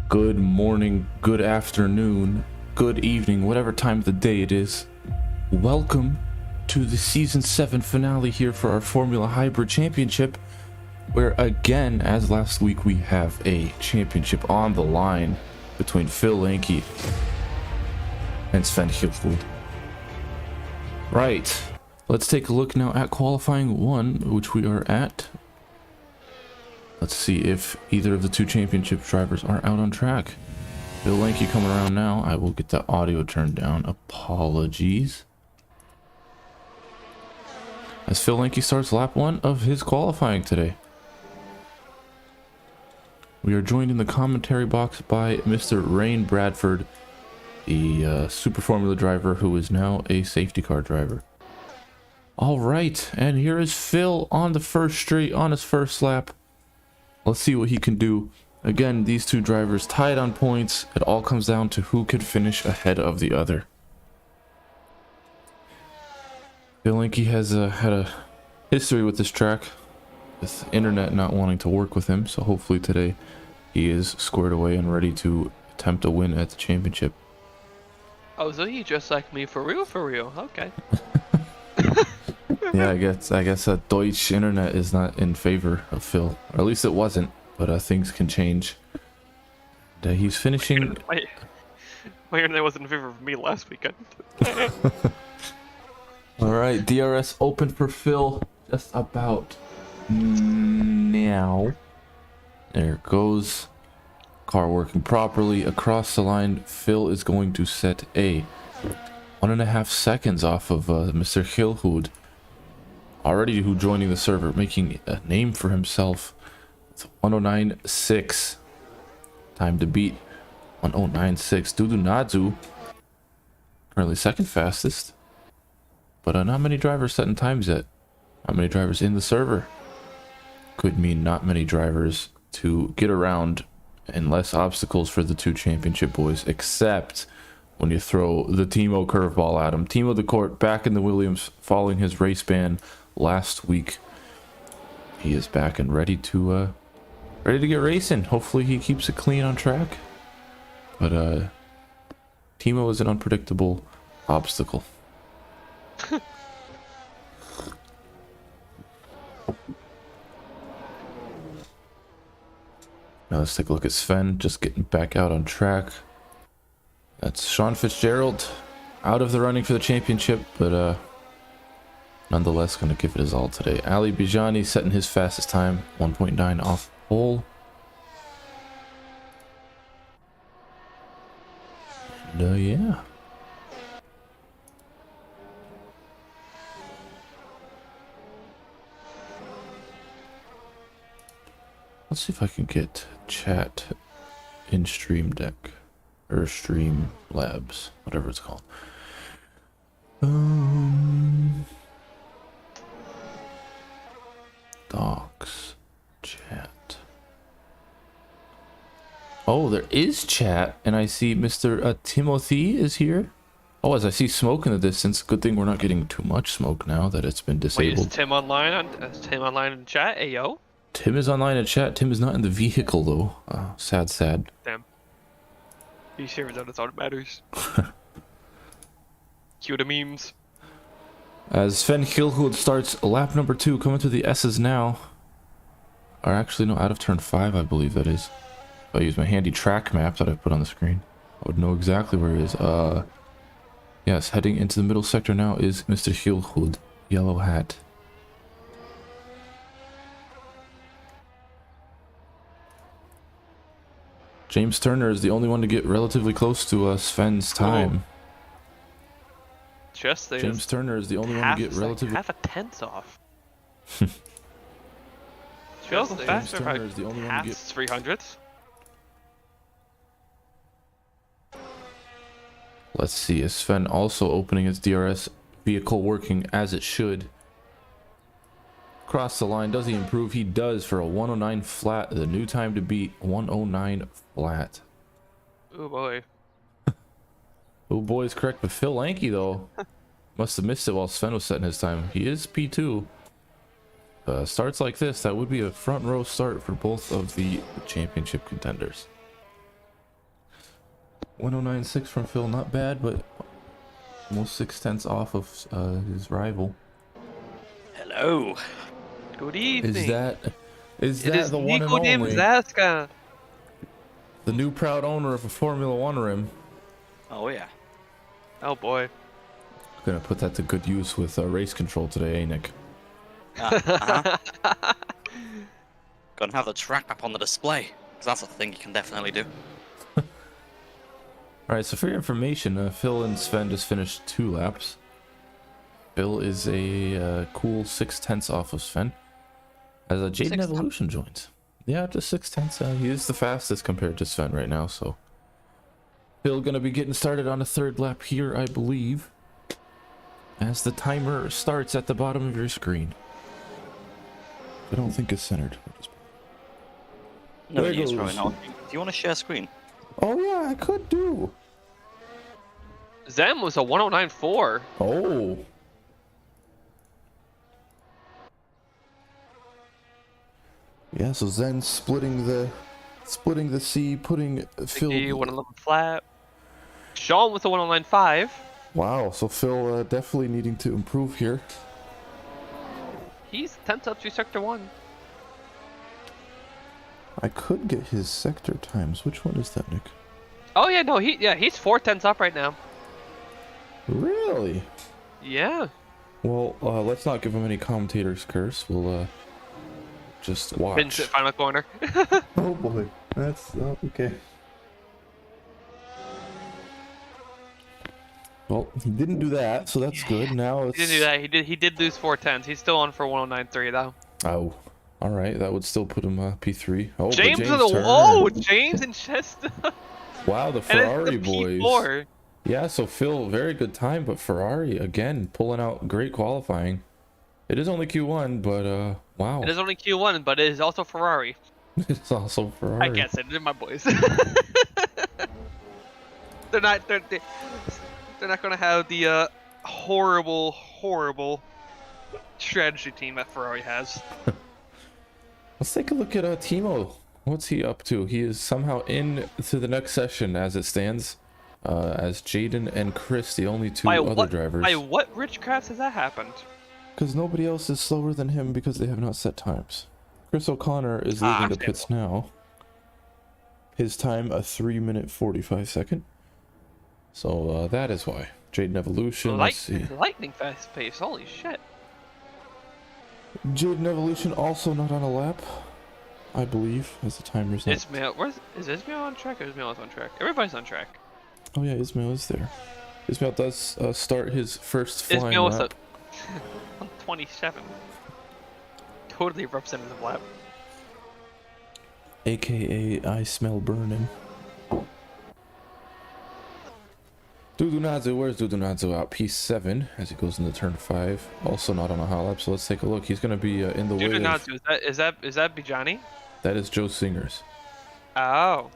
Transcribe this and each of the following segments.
Good morning, good afternoon, good evening, whatever time of the day it is. Welcome to the Season 7 finale here for our Formula Hybrid Championship, where again, as last week, we have a championship on the line between Phil Lanke and Sven Hilfeld. Right, let's take a look now at qualifying 1, which we are at. Let's see if either of the two championship drivers are out on track. Phil Lanke coming around now. I will get the audio turned down. Apologies. As Phil Lanke starts lap 1 of his qualifying today. We are joined in the commentary box by Mr. Rain Bradford, the Super Formula driver who is now a safety car driver. All right, and here is Phil on the first straight on his first lap. Let's see what he can do. Again, these two drivers tied on points. It all comes down to who could finish ahead of the other. Phil Lanke has had a history with this track, with internet not wanting to work with him, so hopefully today he is squared away and ready to attempt a win at the championship. Oh, so you just like me for real? Okay. Yeah, I guess Deutsch internet is not in favor of Phil, or at least it wasn't, but things can change. He's finishing. My internet wasn't in favor of me last weekend. All right, DRS open for Phil just about now. There it goes. Car working properly across the line. Phil is going to set a 1.5 seconds off of Mr. Hilhud. Already who joining the server, making a name for himself. It's 109.6. Time to beat 109.6. Dudu Nadzu, currently second fastest. But not many drivers setting times yet. Not many drivers in the server. Could mean not many drivers to get around and less obstacles for the two championship boys, except when you throw the Timo curveball at him. Timo the Court back in the Williams following his race ban last week. He is back and ready to get racing. Hopefully he keeps it clean on track. But Timo is an unpredictable obstacle. Now let's take a look at Sven, just getting back out on track. That's Sean Fitzgerald out of the running for the championship, but nonetheless going to give it his all today. Ali Bijani setting his fastest time, 1.9 off pole. And yeah. Let's see if I can get chat in Stream Deck or Stream Labs, whatever it's called. Docs, chat. Oh, there is chat, and I see Mr. Timothy is here. Oh, as I see smoke in the distance. Good thing we're not getting too much smoke now that it's been disabled. Wait, is Tim online? Is Tim online in chat? Hey, yo. Tim is online in chat. Tim is not in the vehicle though. Sad. Damn. Be serious that it's all that matters. Cue the memes. As Sven Hilhud starts lap number 2, coming to the S's now. Or actually, no, out of turn 5, I believe that is. If I use my handy track map that I put on the screen, I would know exactly where it is. Yes, heading into the middle sector now is Mr. Hilhud, yellow hat. James Turner is the only one to get relatively close to Sven's time. Just James Turner is the only one to get relatively half a tenth off. Just faster Turner is the only one to get 300s. Let's see, is Sven also opening his DRS vehicle working as it should? Cross the line, does he improve? He does for a 109 flat. The new time to beat, 109 flat. Oh boy. Oh boy is correct, but Phil Lanke though must have missed it while Sven was setting his time. He is P2. Starts like this, that would be a front row start for both of the championship contenders. 109.6 from Phil, not bad, but almost 6 tenths off of his rival. Hello. Good Is evening. that is It that is the one and Nicodim only, Zaska. the new proud owner of a Formula One rim? Oh yeah. Oh boy. Gonna put that to good use with race control today, eh, Nick? Uh-huh. Gonna have the track map on the display, because that's a thing you can definitely do. All right, so for your information, Phil and Sven just finished 2 laps. Phil is a cool 6 tenths off of Sven, as a Jaden 6 Evolution joins. Yeah, just 6 tenths. He is the fastest compared to Sven right now, so Phil gonna be getting started on a 3rd lap here, I believe, as the timer starts at the bottom of your screen. I don't think it's centered. No There news, goes. probably not. Do you want to share screen? Oh yeah, I could do. Zem was a 109.4. Oh. Yeah, so Zen splitting the C, putting Phil. He 111 flat. Sean with a 109.5. Wow, so Phil definitely needing to improve here. He's 10th up to sector 1. I could get his sector times. Which one is that, Nick? Oh yeah, no, he's 4 tenths up right now. Really? Yeah. Well, let's not give him any commentator's curse. We'll just watch. Pinch it, final corner. Oh boy, that's okay. Well, he didn't do that, so that's good. Now it's. He didn't do that. He did lose 4 tenths. He's still on for 109.3 though. Oh, all right. That would still put him P3. Oh, James but with a Turner. whoa, James and Chester. Wow, the And Ferrari it's the boys. P4. Yeah, so Phil, very good time, but Ferrari again pulling out great qualifying. It is only Q1, but wow. It is only Q1, but it is also Ferrari. It's also Ferrari. I guess it. They're my boys. they're not gonna have the horrible strategy team that Ferrari has. Let's take a look at Timo. What's he up to? He is somehow in to the next session as it stands. As Jaden and Chris, the only 2 other drivers. By what Richcraft has that happened? Because nobody else is slower than him because they have not set times. Chris O'Connor is leaving the pits now. His time, a 3-minute 45-second. So that is why. Jaden Evolution, let's see. Lightning fast pace, holy shit. Jaden Evolution also not on a lap, I believe, as the timer's not. Ismail, is Ismail on track or Ismail is on track? Everybody's on track. Oh yeah, Ismail is there. Ismail does start his first flying Ismail was lap. on 27. Totally representative lap. AKA I smell burning. Dudunazu, where's Dudunazu out? P7 as he goes into turn 5. Also not on a hot lap, so let's take a look. He's going to be in the way of... Is that Bijani? That is Joe Singers. Oh.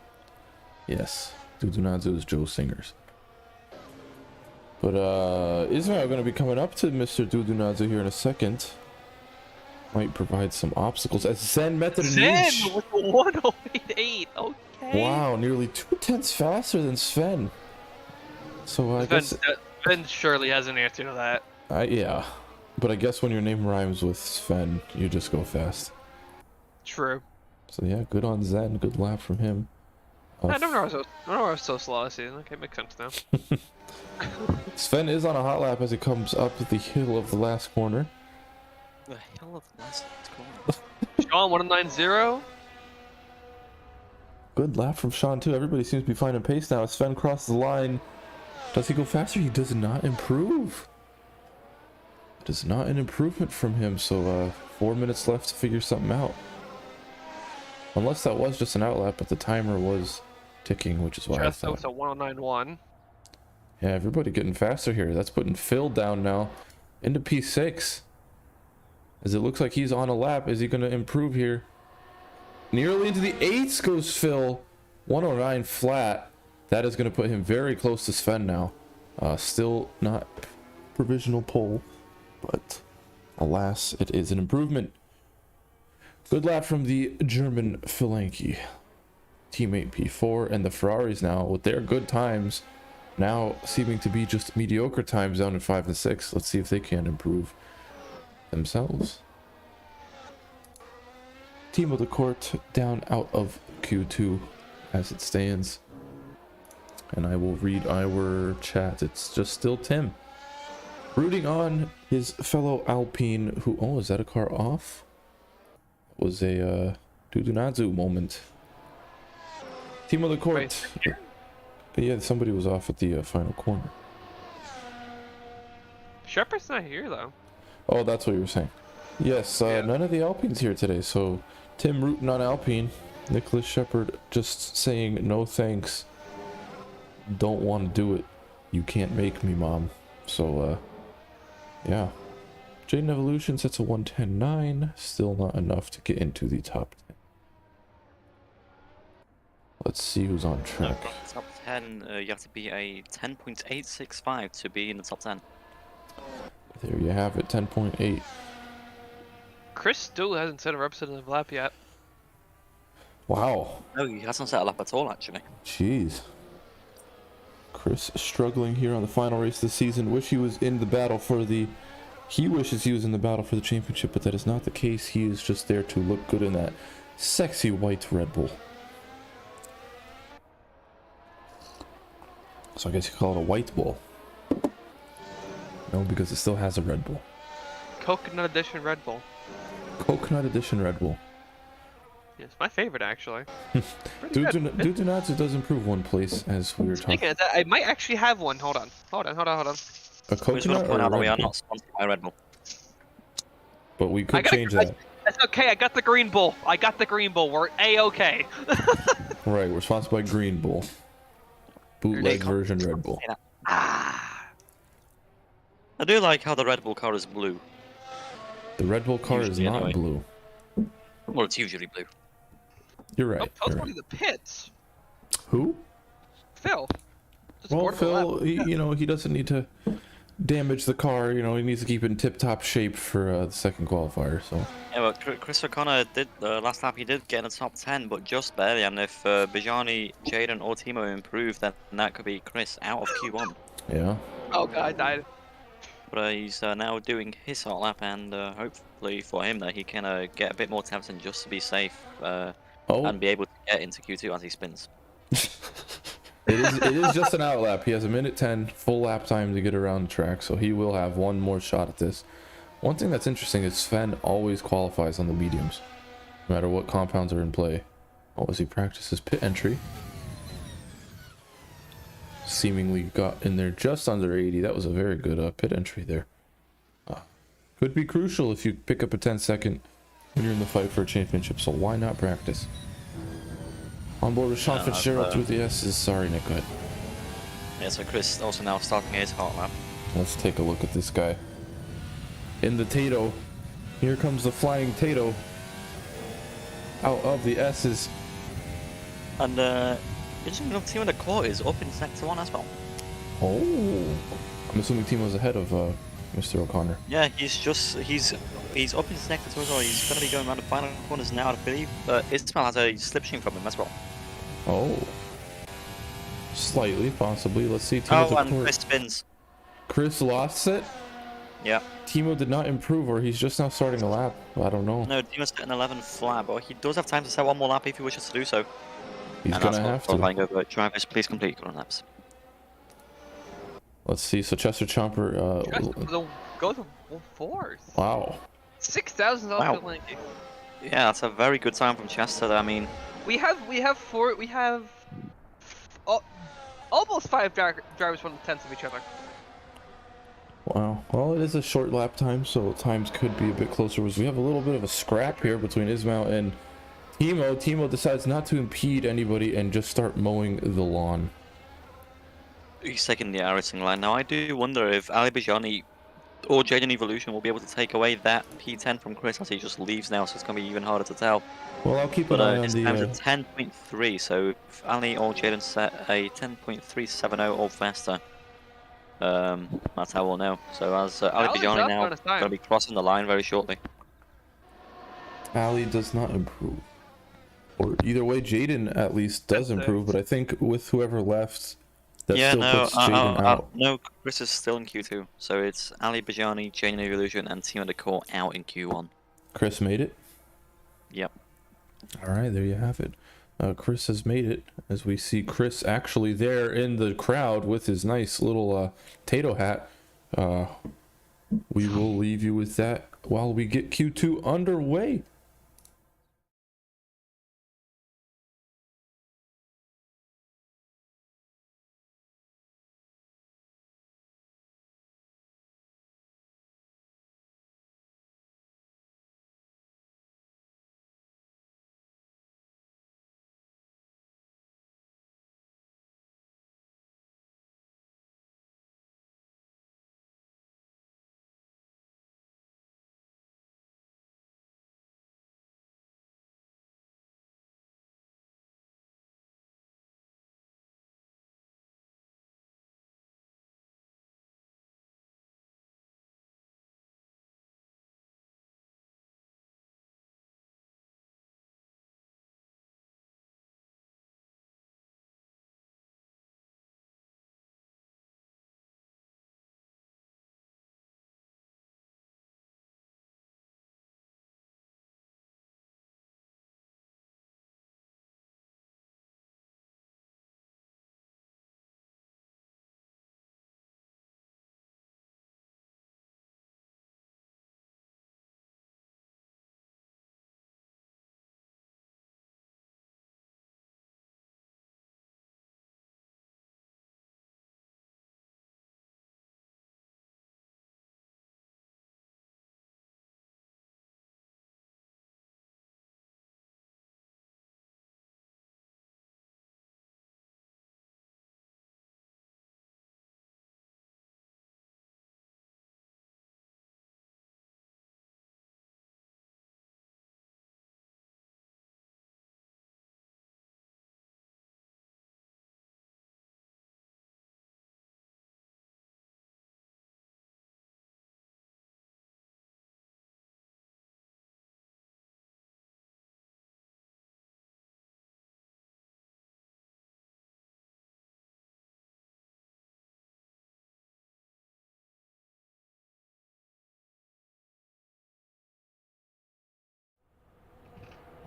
Yes, Dudunazu is Joe Singers. But Ismail going to be coming up to Mr. Dudunazu here in a second. Might provide some obstacles as Zen Method and Niche. Zen with a 108.8. Okay. Wow, nearly 2 tenths faster than Sven. So I guess Sven surely has an answer to that. yeah, but I guess when your name rhymes with Sven, you just go fast. True. So yeah, good on Zen. Good lap from him. I don't know I was so slow this season. Okay, makes sense now. Sven is on a hot lap as he comes up the hill of the last corner. The hell of the last corner. Sean 190. Good lap from Sean too. Everybody seems to be finding pace now. As Sven crosses the line. Does he go faster? He does not improve. Does not an improvement from him. So 4 minutes left to figure something out. Unless that was just an outlap, but the timer was ticking, which is why I thought. That's a 109.1. Yeah, everybody getting faster here. That's putting Phil down now into P6. As it looks like he's on a lap. Is he going to improve here? Nearly into the 8s goes Phil. 109 flat. That is going to put him very close to Sven now. Still not provisional pole, but alas, it is an improvement. Good lap from the German Philanke. teammate P4, and the Ferraris now, with their good times, now seeming to be just mediocre times down in 5 and 6. Let's see if they can improve themselves. Team of the court down out of Q2 as it stands. And I will read our chat. It's just still Tim rooting on his fellow Alpine who, oh, is that a car off? It was a Dudunazu moment. Team of the court. Yeah, somebody was off at the final corner. Shepard's not here though. Oh, that's what you were saying. Yes, none of the Alpines here today, so Tim rooting on Alpine. Nicholas Shepard just saying no thanks. Don't want to do it. You can't make me, mom. So, yeah. Jaden Evolution sets a 110.9. Still not enough to get into the top 10. Let's see who's on track. Top 10, you have to be a 10.865 to be in the top 10. There you have it, 10.8. Chris still hasn't set a representative lap yet. Wow. No, he hasn't set a lap at all, actually. Jeez. Chris struggling here on the final race of the season. Wish he was in the battle for the... He wishes he was in the battle for the championship, but that is not the case. He is just there to look good in that sexy white Red Bull. So I guess you call it a white bull. No, because it still has a Red Bull. Coconut edition Red Bull. Coconut edition Red Bull. Yeah, it's my favorite actually. Pretty good. Dudunatsu does improve one place, as we were talking. Speaking of that, I might actually have one. Hold on. A We just want to coconut point or a out that we Red are Bull? not sponsored by Red Bull. But we could change that. That's okay. I got the green bull. We're a-okay. Right, we're sponsored by Green Bull. Bootleg version Red Bull. Ah. I do like how the Red Bull car is blue. The Red Bull car is Usually not anyway. blue. Well, it's usually blue. You're right. Oh, You're one right. of the pits. Who? Phil. Just Well, board for Phil, lap. he doesn't need to damage the car. He needs to keep it in tip-top shape for the second qualifier. So Yeah, well, Chris O'Connor did last lap. He did get in the top 10, but just barely. And if Bijani, Jaden, or Timo improve, then that could be Chris out of Q1. yeah. Oh god, I died. But he's now doing his hot lap, and hopefully for him that he can get a bit more temps and just to be safe Oh, and be able to get into Q2 as he spins. it is just an out lap. He has a minute 10 full lap time to get around the track, so he will have one more shot at this. One thing that's interesting is Sven always qualifies on the mediums, no matter what compounds are in play. Oh, as he practices pit entry. Seemingly got in there just under 80. That was a very good pit entry there. Could be crucial if you pick up a 10-second when you're in the fight for a championship, so why not practice? On board with Sean Fitzgerald through the S's. Sorry, Nick, go ahead. Yeah, so Chris also now starting his hot lap. Let's take a look at this guy. In the Tato. Here comes the flying Tato. Out of the S's. And interesting enough, Team of the Court is up in Sector 1 as well. Oh. I'm assuming Timo's ahead of Mr. O'Connor. Yeah, he's up in Sector 2 as well. He's going to be going around the final corners now, I believe. Ismail has a slipstream from him as well. Oh. Slightly, possibly. Let's see. Timo Oh, and Court. Chris spins. Chris lost it. Yeah. Timo did not improve, or he's just now starting a lap. I don't know. No, Timo's set an 11th lap, but he does have time to set one more lap if he wishes to do so. He's And gonna that's what have qualifying to. over. Drivers, please complete your laps. Let's see. So Chester Chomper. Go to fourth. Wow. 6,000 Wow. off the link. Yeah, that's a very good time from Chester. I mean, We have almost 5 drivers 1/10 of each other. Wow. Well, it is a short lap time, so times could be a bit closer. We have a little bit of a scrap here between Ismail and Timo. Timo decides not to impede anybody and just start mowing the lawn. he's taking the racing line. Now, I do wonder if Ali Bijani or Jaden Evolution will be able to take away that P10 from Chris as he just leaves now, so it's going to be even harder to tell. Well, I'll keep But an eye on his time's the. at 10.3, so if Ali or Jaden set a 10.370 or faster, that's how we'll know. So as Ali Ali's Bijani up now on his time. going to be crossing the line very shortly. Ali does not improve. Or either way, Jaden at least does That's improve, but I think with whoever left, that Yeah, still no, puts Jaden out. no, Chris is still in Q2. So it's Ali Bajani, Jane Evolution, and Team Undercore out in Q1. Chris made it. Yep. All right, there you have it. Chris has made it, as we see Chris actually there in the crowd with his nice little Tato hat. We will leave you with that while we get Q2 underway.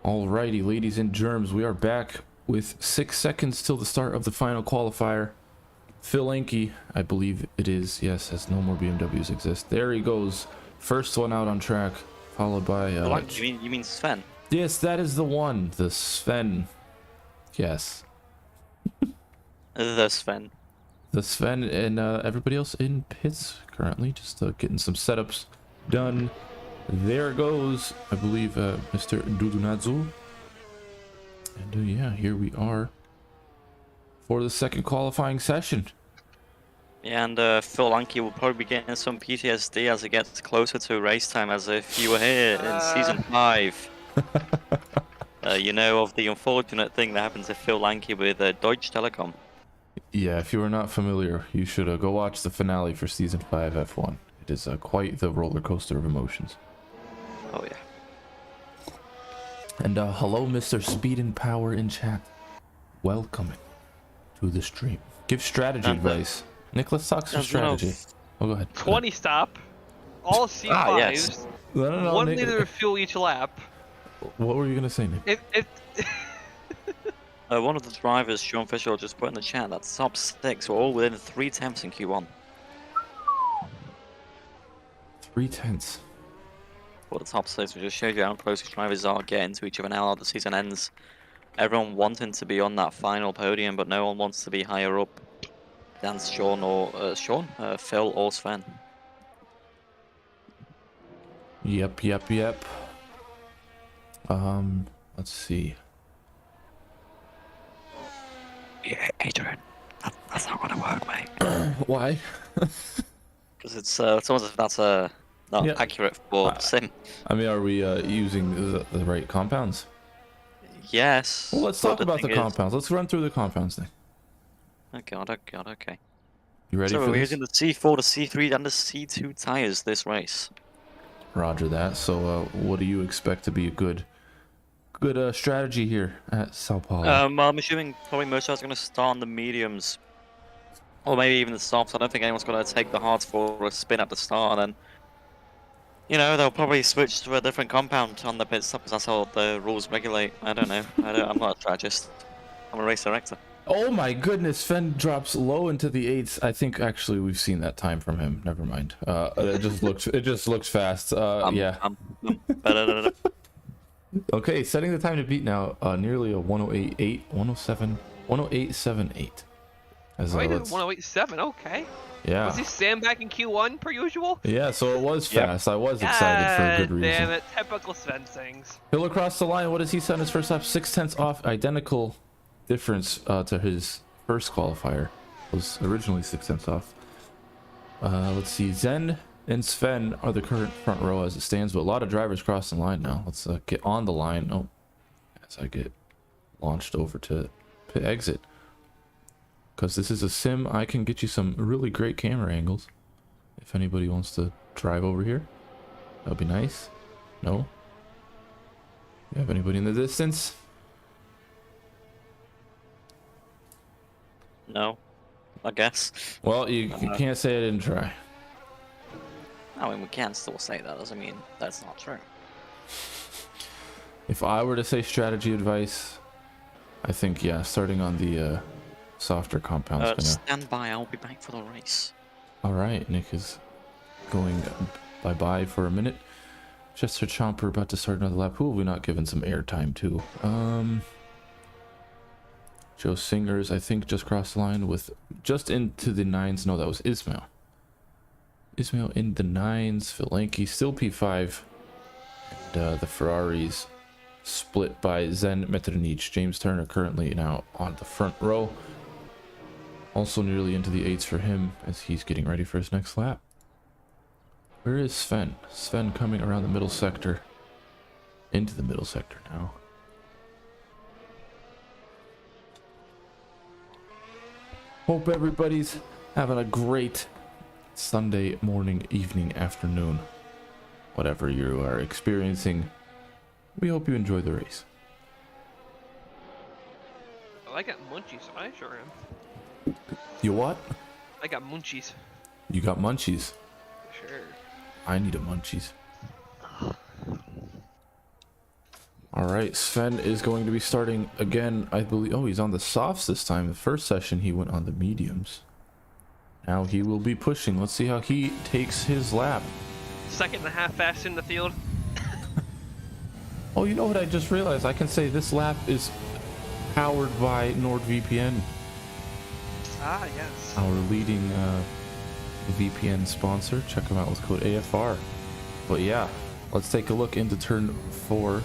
Alrighty, ladies and germs, we are back with 6 seconds till the start of the final qualifier. Phil Anke, I believe it is, yes, as no more BMWs exist. There he goes, first one out on track, followed by... You mean Sven? Yes, that is the one, the Sven. Yes. The Sven. The Sven and everybody else in pits currently, just getting some setups done. There goes, I believe, Mr. Dudunadzu. And yeah, here we are for the second qualifying session. Yeah, and Phil Lanky will probably be getting some PTSD as it gets closer to race time, as if you were here in Season 5. You know of the unfortunate thing that happened to Phil Lanky with Deutsche Telekom. Yeah, if you are not familiar, you should go watch the finale for Season 5 F1. It is quite the roller coaster of emotions. Oh, yeah. And hello, Mr. Speed and Power in chat. Welcome to the stream. Give strategy advice. Nicholas talks some strategy. Oh, go ahead. 20 stop. All C5s. Yes. No, 1 Nick, liter of fuel each lap. What were you gonna say, Nick? One of the drivers, Sean Fisher, just put in the chat that top 6 were all within 3/10 in Q1. 3/10. Well, the top 6, which just shows you how close these drivers are getting to each other now that the season ends. Everyone wanting to be on that final podium, but no one wants to be higher up than Sean or Phil or Sven. Yep. Let's see. Yeah, Adrian, that's not gonna work, mate. Why? Because it's almost as if that's not accurate for sim. I mean, are we using the right compounds? Yes. Well, let's talk about the compounds. Let's run through the compounds then. Oh god, okay. You ready for So we're this? using the C4, the C3, and the C2 tires this race. Roger that. So, what do you expect to be a good good strategy here at Sao Paulo? I'm assuming probably most of us are going to start on the mediums. Or maybe even the softs. I don't think anyone's going to take the hards for a spin at the start, and then, they'll probably switch to a different compound on the pit stop, because that's how the rules regulate. I don't know. I'm not a strategist. I'm a race director. Oh my goodness, Sven drops low into the 8s. I think actually we've seen that time from him. Never mind. It just looks fast. Yeah. Okay, setting the time to beat now. Nearly a 108.8, 107, 108.78. Oh, he did 108.7. Okay. Yeah. Was he sandbagging Q1 per usual? Yeah, so it was fast. I was excited for a good reason. Damn it, typical Sven things. He'll across the line. What does he set in his first lap? 0.6 off. Identical difference to his first qualifier. It was originally 0.6 off. Let's see. Zen and Sven are the current front row as it stands, but a lot of drivers crossing the line now. Let's get on the line. Oh, as I get launched over to pit exit. Because this is a sim, I can get you some really great camera angles. If anybody wants to drive over here, that would be nice. No? You have anybody in the distance? No, I guess. Well, you can't say I didn't try. I mean, we can still say that. Doesn't mean that's not true. If I were to say strategy advice, I think, yeah, starting on the softer compounds. Stand by, I'll be back for the race. All right, Nick is going bye-bye for a minute. Chester Chomper about to start another lap. Who have we not given some airtime to? Joe Singers, I think, just crossed the line with just into the 9s. No, that was Ismail. Ismail in the 9s. Vilenki still P5. And the Ferraris split by Zen Metronic. James Turner currently now on the front row. Also nearly into the 8s for him as he's getting ready for his next lap. Where is Sven? Sven coming around the middle sector. Into the middle sector now. Hope everybody's having a great Sunday morning, evening, afternoon. Whatever you are experiencing. We hope you enjoy the race. Well, I got munchies. I sure am. You what? I got munchies. You got munchies. Sure. I need a munchies. Alright, Sven is going to be starting again, I believe. Oh, he's on the softs this time. The first session he went on the mediums. Now he will be pushing. Let's see how he takes his lap. 2.5 fast in the field. Oh, you know what I just realized? I can say this lap is powered by NordVPN. Ah, yes. Our leading VPN sponsor. Check them out with code AFR. But yeah, let's take a look into turn 4.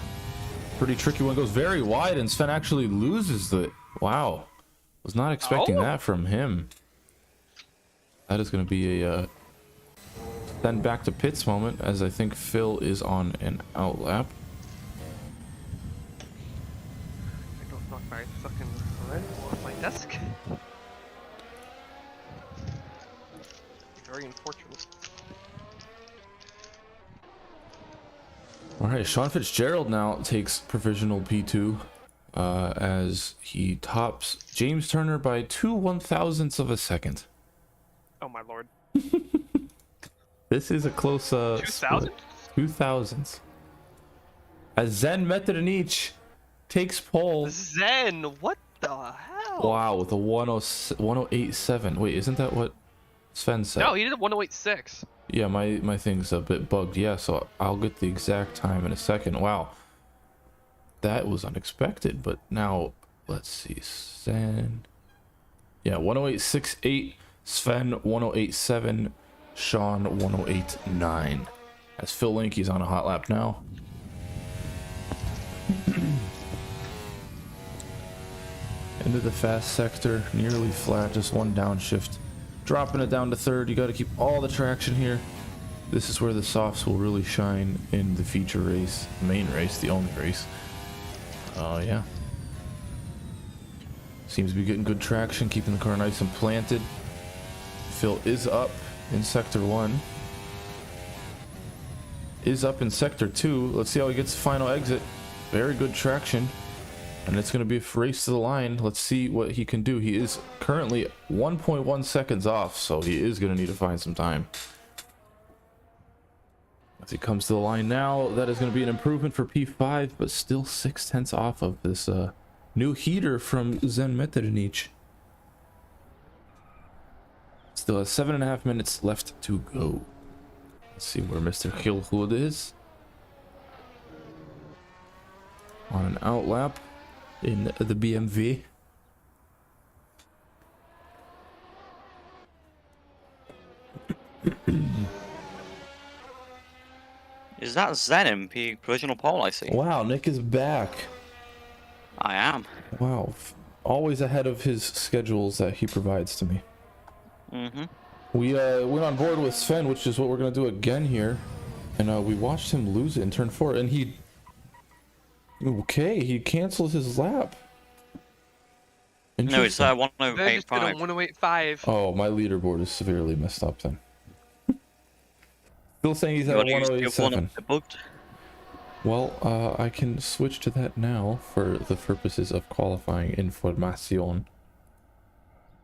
Pretty tricky one. Goes very wide and Sven actually loses the... Wow. Was not expecting that from him. That is going to be a then back to pits moment, as I think Phil is on an out lap. I don't knock my fucking red off my desk. Very unfortunate. All right, Sean Fitzgerald now takes provisional P2 as he tops James Turner by 2 1/1000ths of a second. Oh my lord. This is a close 2,000? 2,000ths. As Zen Metronic takes pole. Zen, what the hell? Wow, with a 108.7. Wait, isn't that what Sven said? No, he did a 108.6. Yeah, my thing's a bit bugged. Yeah, so I'll get the exact time in a second. Wow. That was unexpected, but now let's see. Sven. Yeah, 108.68. Sven 108.7. Sean 108.9. As Phil Linky's on a hot lap now. Into the fast sector, nearly flat, just one downshift. Dropping it down to third. You got to keep all the traction here. This is where the softs will really shine in the feature race, main race, the only race. Yeah. Seems to be getting good traction, keeping the car nice and planted. Phil is up in sector 1. Is up in sector 2. Let's see how he gets the final exit. very good traction. And it's going to be a race to the line. Let's see what he can do. He is currently 1.1 seconds off, so he is going to need to find some time. As he comes to the line now, that is going to be an improvement for P5, but still 0.6 off of this new heater from Zen Metternich. Still has 7.5 minutes left to go. Let's see where Mr. Gilhood is. On an outlap in the BMW. Is that Zen MP provisional pole I see? Wow, Nick is back. I am. Wow, always ahead of his schedules that he provides to me. Mm-hmm. We went on board with Sven, which is what we're gonna do again here, and we watched him lose it in turn 4, and he canceled his lap. No, it's Then just did a 1085. 1085. Oh, my leaderboard is severely messed up then. Still saying he's You at wanna use the one 1087. that booked? Well, I can switch to that now for the purposes of qualifying information.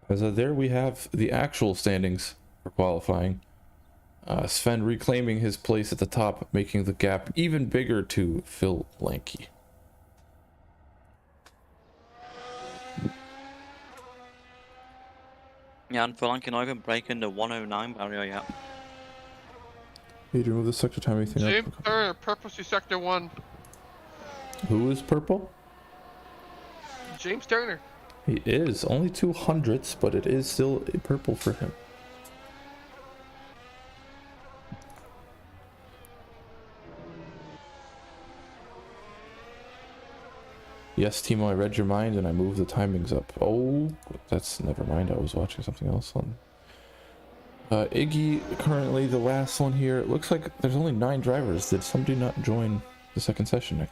As there we have the actual standings for qualifying. Sven reclaiming his place at the top, making the gap even bigger to Phil Lanky. Yeah, and for Lankin, I even breaking the 109 barrier yet. Need to remove the sector time anything James up. Turner, purposely sector 1. Who is purple? James Turner. He is only 200ths, but it is still a purple for him. Yes, Timo, I read your mind and I moved the timings up. Oh, that's never mind. I was watching something else on. Iggy, currently the last one here. It looks like there's only 9 drivers. Did somebody not join the second session, Nick?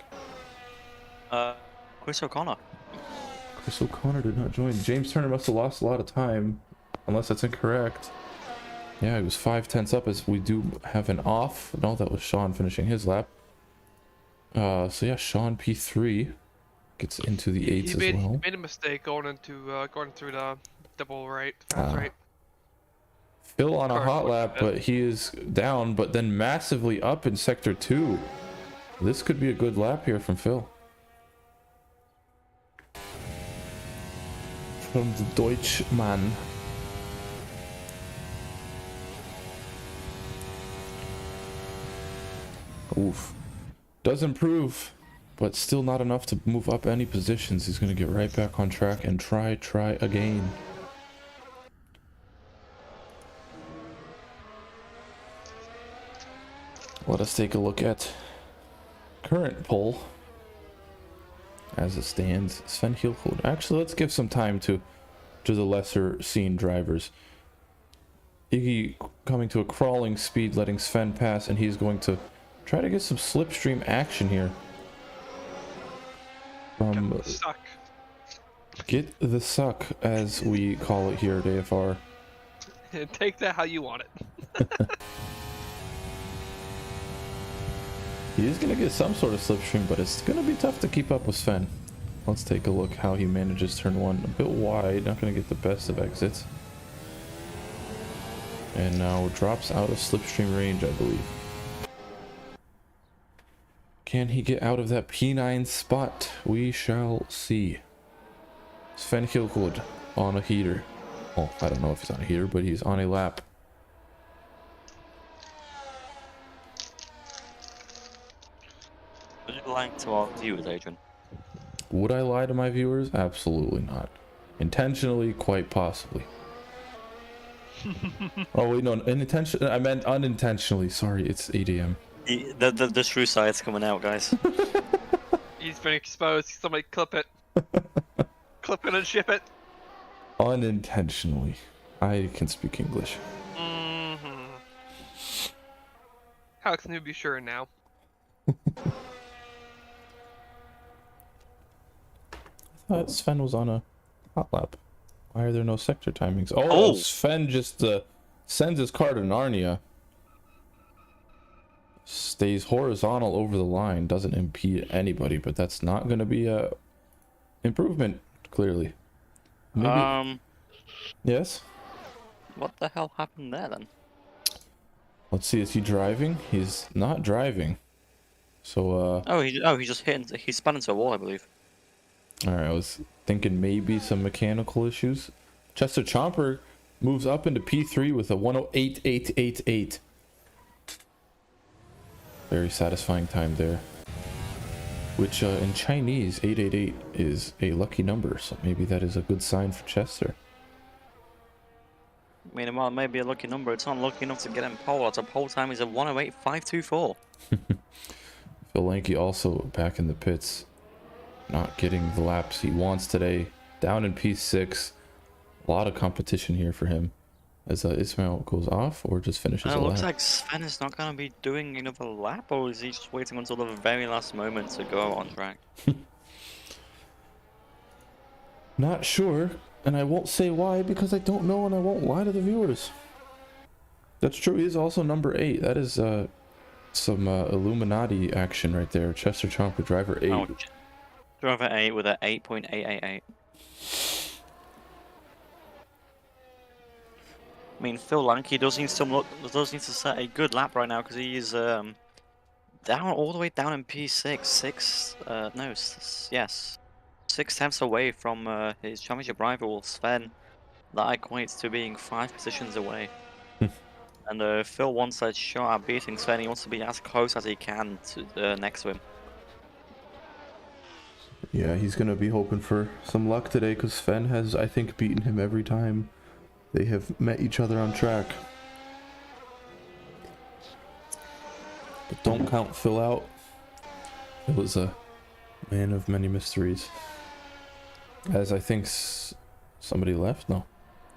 Chris O'Connor. Chris O'Connor did not join. James Turner must have lost a lot of time, unless that's incorrect. Yeah, he was 5/10 up, as we do have an off. No, that was Sean finishing his lap. So yeah, Sean P3 gets into the 8s as well. He made a mistake going through the double right, fast right. Phil on a Car hot switch lap, bit. but he is down, but then massively up in sector 2. This could be a good lap here from Phil. From the Deutschmann. Oof. Does improve, but still not enough to move up any positions. He's going to get right back on track and try again. Let us take a look at current poll as it stands. Sven Hilhood. Actually, let's give some time to the lesser seen drivers. Iggy coming to a crawling speed, letting Sven pass, and he's going to try to get some slipstream action here. Suck. Get the suck, as we call it here at AFR. Take that how you want it. He is going to get some sort of slipstream, but it's going to be tough to keep up with Sven. Let's take a look how he manages turn 1. A bit wide, not going to get the best of exits. And now drops out of slipstream range, I believe. Can he get out of that P9 spot? We shall see. Sven Hilhood on a heater. Oh, I don't know if he's on a heater, but he's on a lap. Would you like to our viewers, Adrian? Would I lie to my viewers? Absolutely not. Intentionally, quite possibly. Oh wait, no, I meant unintentionally. Sorry, it's 8 a.m. The true side's coming out, guys. He's been exposed. Somebody clip it. Clip it and ship it. Unintentionally. I can speak English. How can you be sure now? I thought Sven was on a hot lap. Why are there no sector timings? Oh, Oh. Sven just sends his car to Narnia. stays horizontal over the line, doesn't impede anybody, but that's not going to be a improvement, clearly. Maybe. Yes? What the hell happened there then? Let's see, is he driving? He's not driving. So, He just he spun into a wall, I believe. alright, I was thinking maybe some mechanical issues. Chester Chomper moves up into P3 with a 108.888. Very satisfying time there. Which, in Chinese, 888 is a lucky number, so maybe that is a good sign for Chester. I mean, well, it may be a lucky number. It's not lucky enough to get in pole. It's a pole time is a 108.524. Phil Lanky also back in the pits, not getting the laps he wants today. Down in P6. A lot of competition here for him. As Ismail goes off or just finishes a It looks lap. like Sven is not going to be doing another lap, or is he just waiting until the very last moment to go out on track? Not sure, and I won't say why because I don't know and I won't lie to the viewers. That's true, he is also number 8. That is some Illuminati action right there. Chester Chomper, driver 8. Oh, driver 8 with a 8.888. I mean, Phil Lanky does need to set a good lap right now because he is down all the way down in P6. Yes, 6 tenths away from his championship rival Sven. That equates to being 5 positions away. And Phil wants a shot at beating Sven. He wants to be as close as he can to next to him. Yeah, he's gonna be hoping for some luck today because Sven has, I think, beaten him every time they have met each other on track. But don't count Phil out. It was a man of many mysteries. As I think somebody left? No.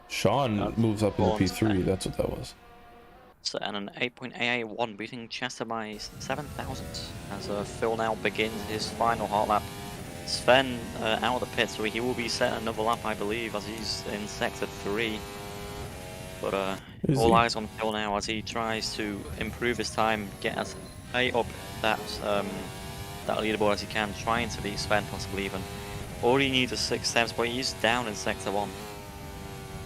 Sean moves up into P3. That's what that was. So, and an 8.881 beating Chester by 7 thousandths as Phil now begins his final hot lap. Sven out of the pit, so he will be setting another lap, I believe, as he's in sector 3. But all eyes on Phil now as he tries to improve his time, get as high up that leaderboard as he can, trying to beat Sven possibly even. All he needs is 6 steps, but he's down in sector 1.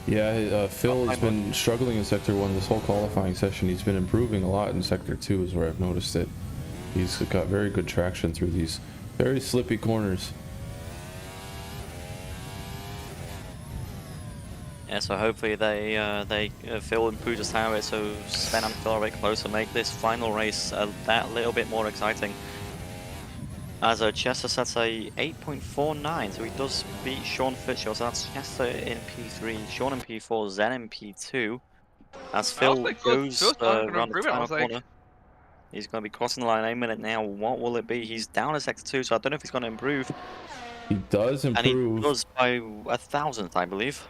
Yeah, Phil has been struggling in sector 1 this whole qualifying session. He's been improving a lot in sector 2 is where I've noticed it. He's got very good traction through these very slippy corners. Yeah, so hopefully Phil improves his time a bit, so Sven and Phil are a bit closer, make this final race that little bit more exciting. As Chester sets a 8.49, so he does beat Sean Fitzgerald, so that's Chester in P3, Sean in P4, Zen in P2. As Phil goes around the final corner, he's going to be crossing the line any minute now. What will it be? He's down in sector 2, so I don't know if he's going to improve. He does improve. And he does by 1,000th, I believe.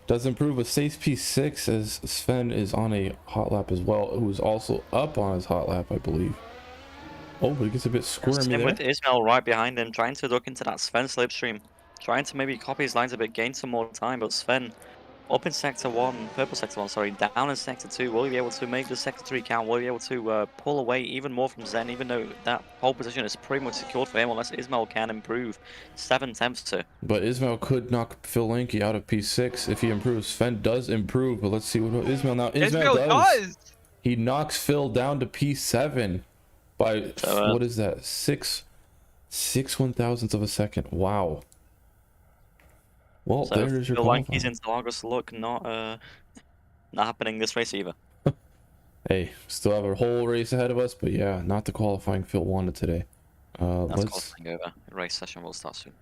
Does improve with safe P6 as Sven is on a hot lap as well, who's also up on his hot lap, I believe. Oh, but it gets a bit squirmy there. With Ismail right behind him, trying to duck into that Sven slipstream. Trying to maybe copy his lines a bit, gain some more time, but Sven up in sector 1, purple sector 1, sorry, down in sector 2. Will he be able to make the sector 3 count? Will he be able to pull away even more from Zen, even though that pole position is pretty much secured for him, unless Ismail can improve 7 tenths to. But Ismail could knock Phil Lanky out of P6 if he improves. Sven does improve, but let's see what Ismail now. Ismail does. He knocks Phil down to P7 by, what is that, 6 1,000ths of a second. Wow. Well, so there's your qualifying. Phil Lanky's Interlagos look not happening this race either. Hey, still have a whole race ahead of us, but yeah, not the qualifying Phil wanted today. That's qualifying over. The race session will start soon.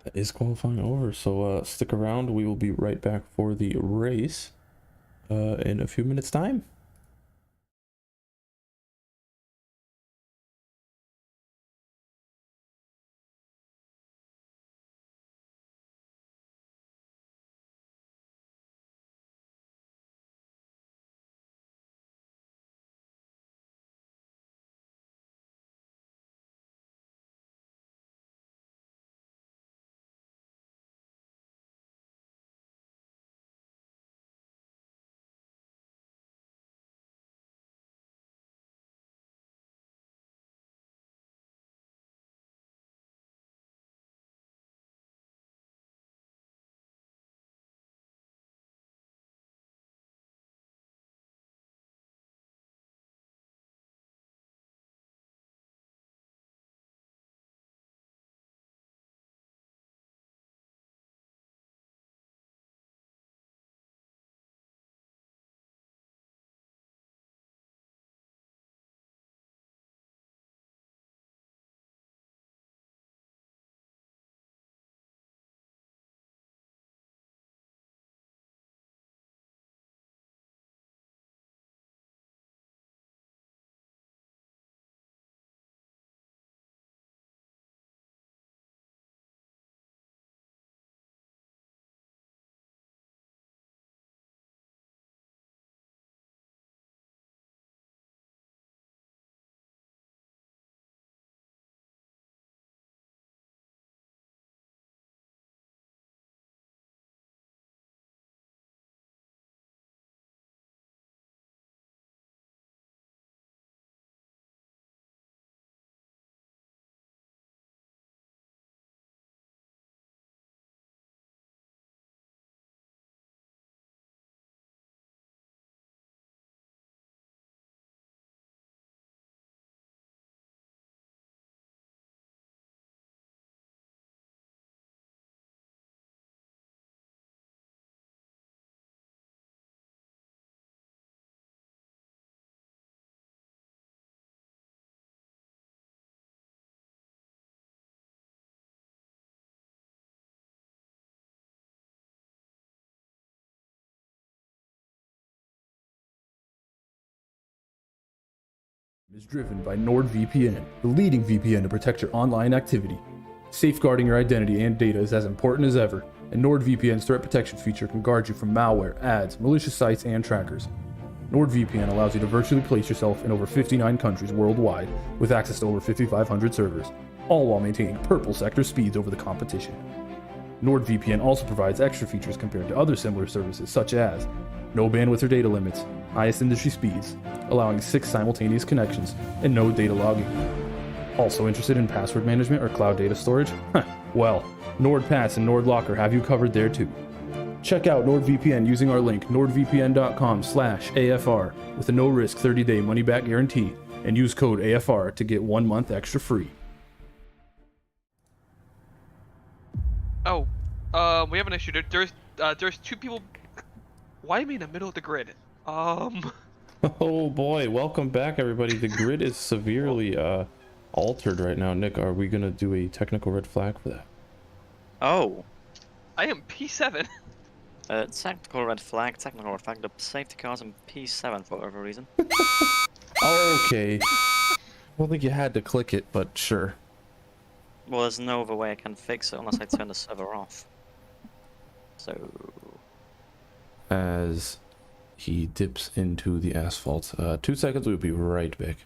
That is qualifying over, so stick around. We will be right back for the race in a few minutes' time. is driven by NordVPN, the leading VPN to protect your online activity. Safeguarding your identity and data is as important as ever, and NordVPN's threat protection feature can guard you from malware, ads, malicious sites, and trackers. NordVPN allows you to virtually place yourself in over 59 countries worldwide with access to over 5,500 servers, all while maintaining purple sector speeds over the competition. NordVPN also provides extra features compared to other similar services such as no bandwidth or data limits, highest industry speeds, allowing 6 simultaneous connections, and no data logging. Also interested in password management or cloud data storage? Well, NordPass and NordLocker have you covered there too. Check out NordVPN using our link nordvpn.com/AFR with a no-risk 30-day money-back guarantee and use code AFR to get 1 month extra free. Oh, we have an issue. There's 2 people. Why am I in the middle of the grid? Oh boy, welcome back everybody. The grid is severely altered right now. Nick, are we gonna do a technical red flag for that? Oh, I am P7. technical red flag, the safety cars in P7 for whatever reason. Okay. I don't think you had to click it, but sure. Well, there's no other way I can fix it unless I turn the server off. So... As he dips into the asphalt. 2 seconds, we'll be right back.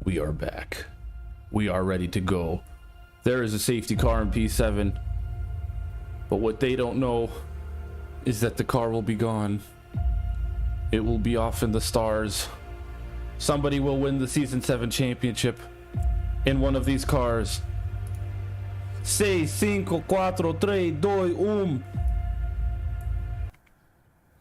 We are back. We are ready to go. There is a safety car in P7, but what they don't know is that the car will be gone. It will be off in the stars. Somebody will win the Season 7 championship in one of these cars. 6, 5, 4, 3, 2, 1.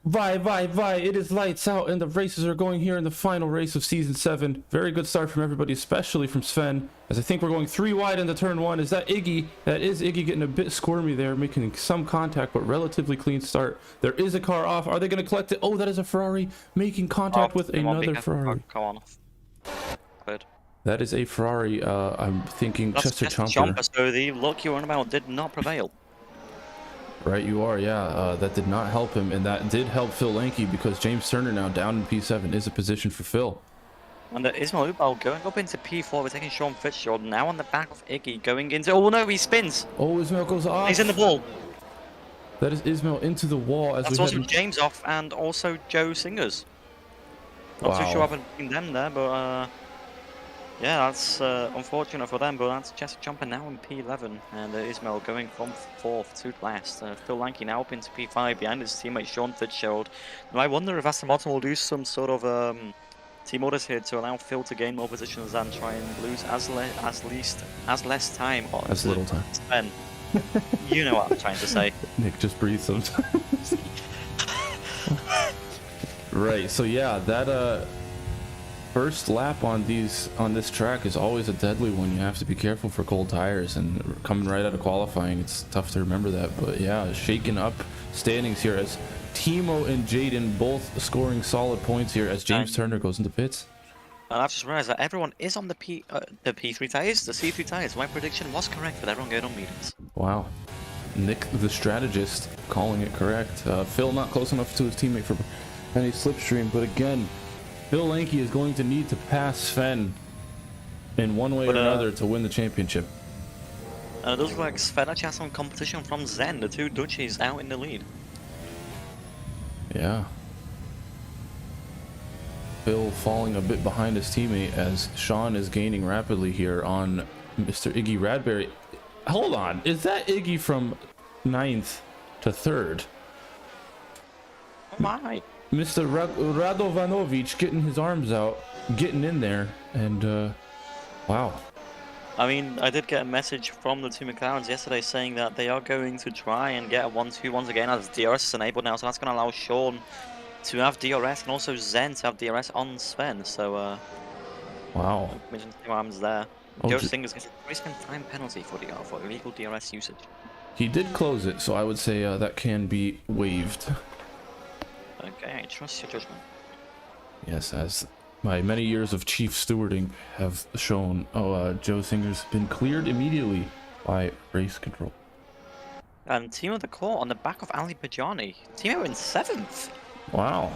Bye. It is lights out, and the races are going here in the final race of Season 7. Very good start from everybody, especially from Sven, as I think we're going 3 wide into turn 1. Is that Iggy? That is Iggy getting a bit squirmy there, making some contact, but relatively clean start. There is a car off. Are they going to collect it? Oh, that is a Ferrari making contact with another Ferrari. Come on. Good. That is a Ferrari, I'm thinking That's Chester Chester Chomper. Chomper, so the luck you're on about did not prevail. Right, you are, yeah. That did not help him, and that did help Phil Lanky because James Turner now down in P7 is a position for Phil. And Ismail Ubal going up into P4, we're taking Sean Fitzgerald now on the back of Iggy going into. Oh no, he spins! Oh, Ismail goes off. He's in the ball. That is Ismail into the wall as That's we also head. James off and also Joe Singers. Not too Wow. sure what happened between them there, but yeah, that's unfortunate for them, but that's Chester Jumper now in P11, and Ismail going from 4th to last. Phil Lanky now up into P5 behind his teammate Sean Fitzgerald. Now I wonder if Aston Martin will do some sort of team orders here to allow Phil to gain more positions and try and lose as less time on As little time. Sven. You know what I'm trying to say. Nick just breathes sometimes. Right, so yeah, that first lap on this track is always a deadly one. You have to be careful for cold tires, and coming right out of qualifying, it's tough to remember that. But yeah, shaking up standings here as Timo and Jaden both scoring solid points here as James Turner goes into pits. And I've just realized that everyone is on the P3 tires, the C3 tires. My prediction was correct with everyone going on mediums. Wow. Nick, the strategist, calling it correct. Phil not close enough to his teammate for any slipstream, but again, Phil Lanky is going to need to pass Sven in one way or another to win the championship. And it does look like Sven actually has some competition from Zen, the two Dutchies out in the lead. Yeah. Phil falling a bit behind his teammate as Sean is gaining rapidly here on Mr. Iggy Radberry. Hold on, is that Iggy from 9th to 3rd? Oh my! Mr. Radovanovic getting his arms out, getting in there, and wow. I mean, I did get a message from the two McLarens yesterday saying that they are going to try and get a 1-2 once again as DRS is enabled now, so that's going to allow Sean to have DRS and also Zen to have DRS on Sven, so Wow. mention two arms there. Oh, Joe Singers gets a race and time penalty for illegal DRS usage. He did close it, so I would say that can be waived. Okay, I trust your judgment. Yes, as my many years of chief stewarding have shown. Joe Singer's been cleared immediately by race control. And Team of the Court on the back of Ali Bajani. Timo in 7th. Wow.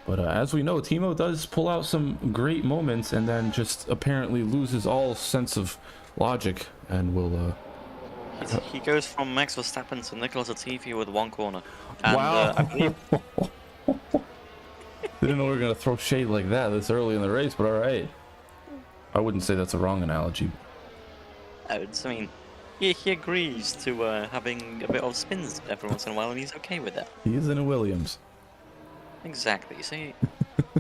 But as we know, Timo does pull out some great moments and then just apparently loses all sense of logic and will... He goes from Max Verstappen to Nicolas Latifi with one corner. And, Wow. I believe Didn't know we were going to throw shade like that this early in the race, but alright. I wouldn't say that's a wrong analogy. I mean, he agrees to having a bit of spins every once in a while, and he's okay with that. He is in a Williams. Exactly. See,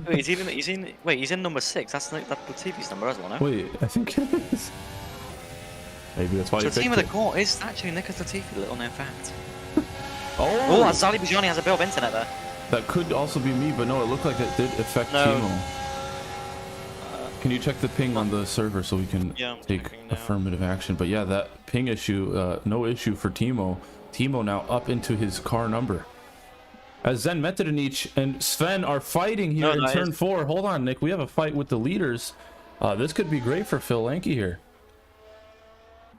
wait, he's in number 6. That's Latifi's number as well, no? Wait, I think it is. Maybe that's why So you Team picked of the it. Court is actually Nicolas Latifi, little known fact. Oh! Oh, Zali Bajani has a bit of internet there. That could also be me, but no, it looked like it did affect No. Timo. Can you check the ping on the server so we can Yeah, I'm take checking now. affirmative action? But yeah, that ping issue, no issue for Timo. Timo now up into his car number. As Zen Metternich and Sven are fighting here No, in no, turn it's- 4. Hold on, Nick. We have a fight with the leaders. This could be great for Phil Lanky here.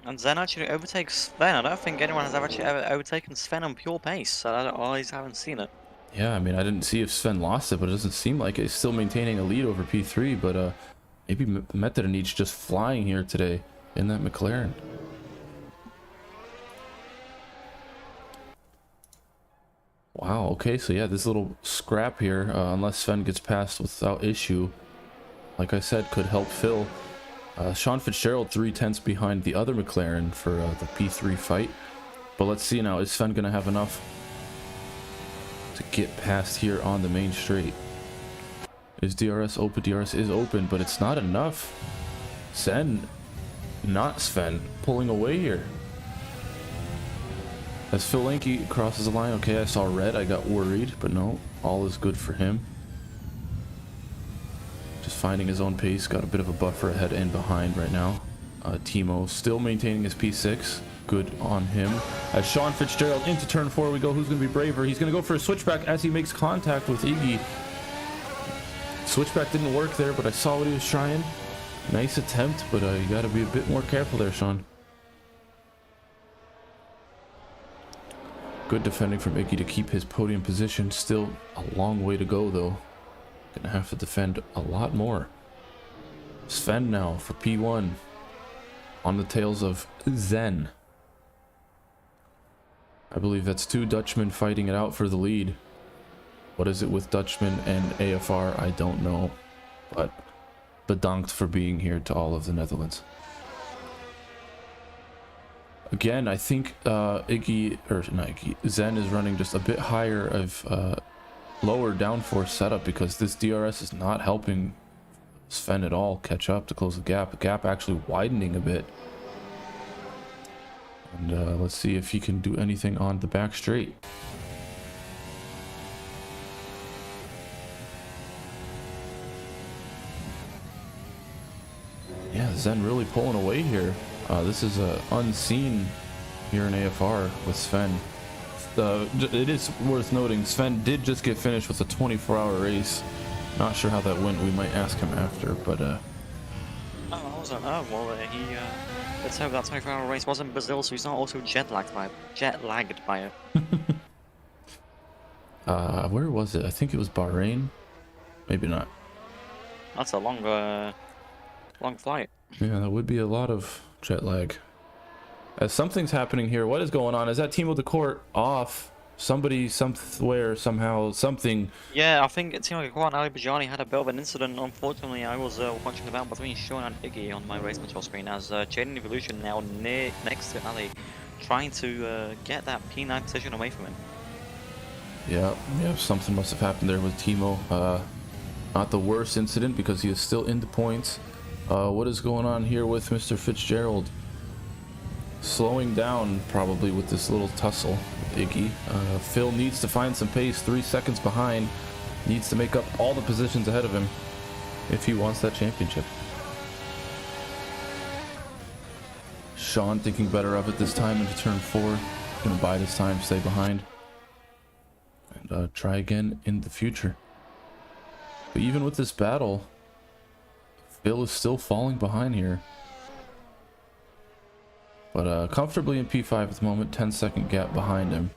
And Zen actually overtakes Sven. I don't think anyone has ever actually overtaken Sven on pure pace, so I always haven't seen it. Yeah, I mean, I didn't see if Sven lost it, but it doesn't seem like it. He's still maintaining a lead over P3, but maybe Metternich just flying here today in that McLaren. Wow, okay, so yeah, this little scrap here, unless Sven gets past without issue, like I said, could help Phil. Sean Fitzgerald 3/10 behind the other McLaren for the P3 fight. But let's see now, is Sven going to have enough to get past here on the main straight? Is DRS open? DRS is open, but it's not enough. Not Sven, pulling away here. As Phil Lanky crosses the line, okay, I saw red, I got worried, but no, all is good for him. Just finding his own pace, got a bit of a buffer ahead and behind right now. Timo still maintaining his P6, good on him. As Sean Fitzgerald into turn 4 we go, who's going to be braver? He's going to go for a switchback as he makes contact with Iggy. Switchback didn't work there, but I saw what he was trying. Nice attempt, but you got to be a bit more careful there, Sean. Good defending from Iggy to keep his podium position. Still a long way to go, though. Gonna have to defend a lot more. Sven now for P1. On the tails of Zen. I believe that's 2 Dutchmen fighting it out for the lead. What is it with Dutchmen and AFR? I don't know. But bedankt for being here to all of the Netherlands. Again, I think Iggy, or not Iggy, Zen is running just a bit higher of lower downforce setup because this DRS is not helping Sven at all catch up to close the gap. The gap actually widening a bit. And let's see if he can do anything on the back straight. Yeah, Zen really pulling away here. This is unseen here in AFR with Sven. It is worth noting, Sven did just get finished with a 24-hour race. Not sure how that went. We might ask him after, but Oh, I wasn't. Oh, well, let's hope that 24-hour race was in Brazil, so he's not also jet lagged by it. Where was it? I think it was Bahrain. Maybe not. That's a long flight. Yeah, that would be a lot of jet lag. As something's happening here, what is going on? Is that Timo de Court off? Somebody, somewhere, somehow, something. Yeah, I think Timo Kwan and Ali Bajani had a bit of an incident. Unfortunately, I was watching the battle between Sean and Iggy on my race control screen as Jaden Evolution now next to Ali, trying to get that P9 position away from him. Yeah, something must have happened there with Timo. Not the worst incident because he is still in the points. What is going on here with Mr. Fitzgerald? Slowing down probably with this little tussle with Iggy. Phil needs to find some pace, 3 seconds behind. Needs to make up all the positions ahead of him if he wants that championship. Sean thinking better of it this time into turn 4. Gonna bide his time, stay behind. And try again in the future. But even with this battle, Phil is still falling behind here. But comfortably in P5 at the moment, 10-second gap behind him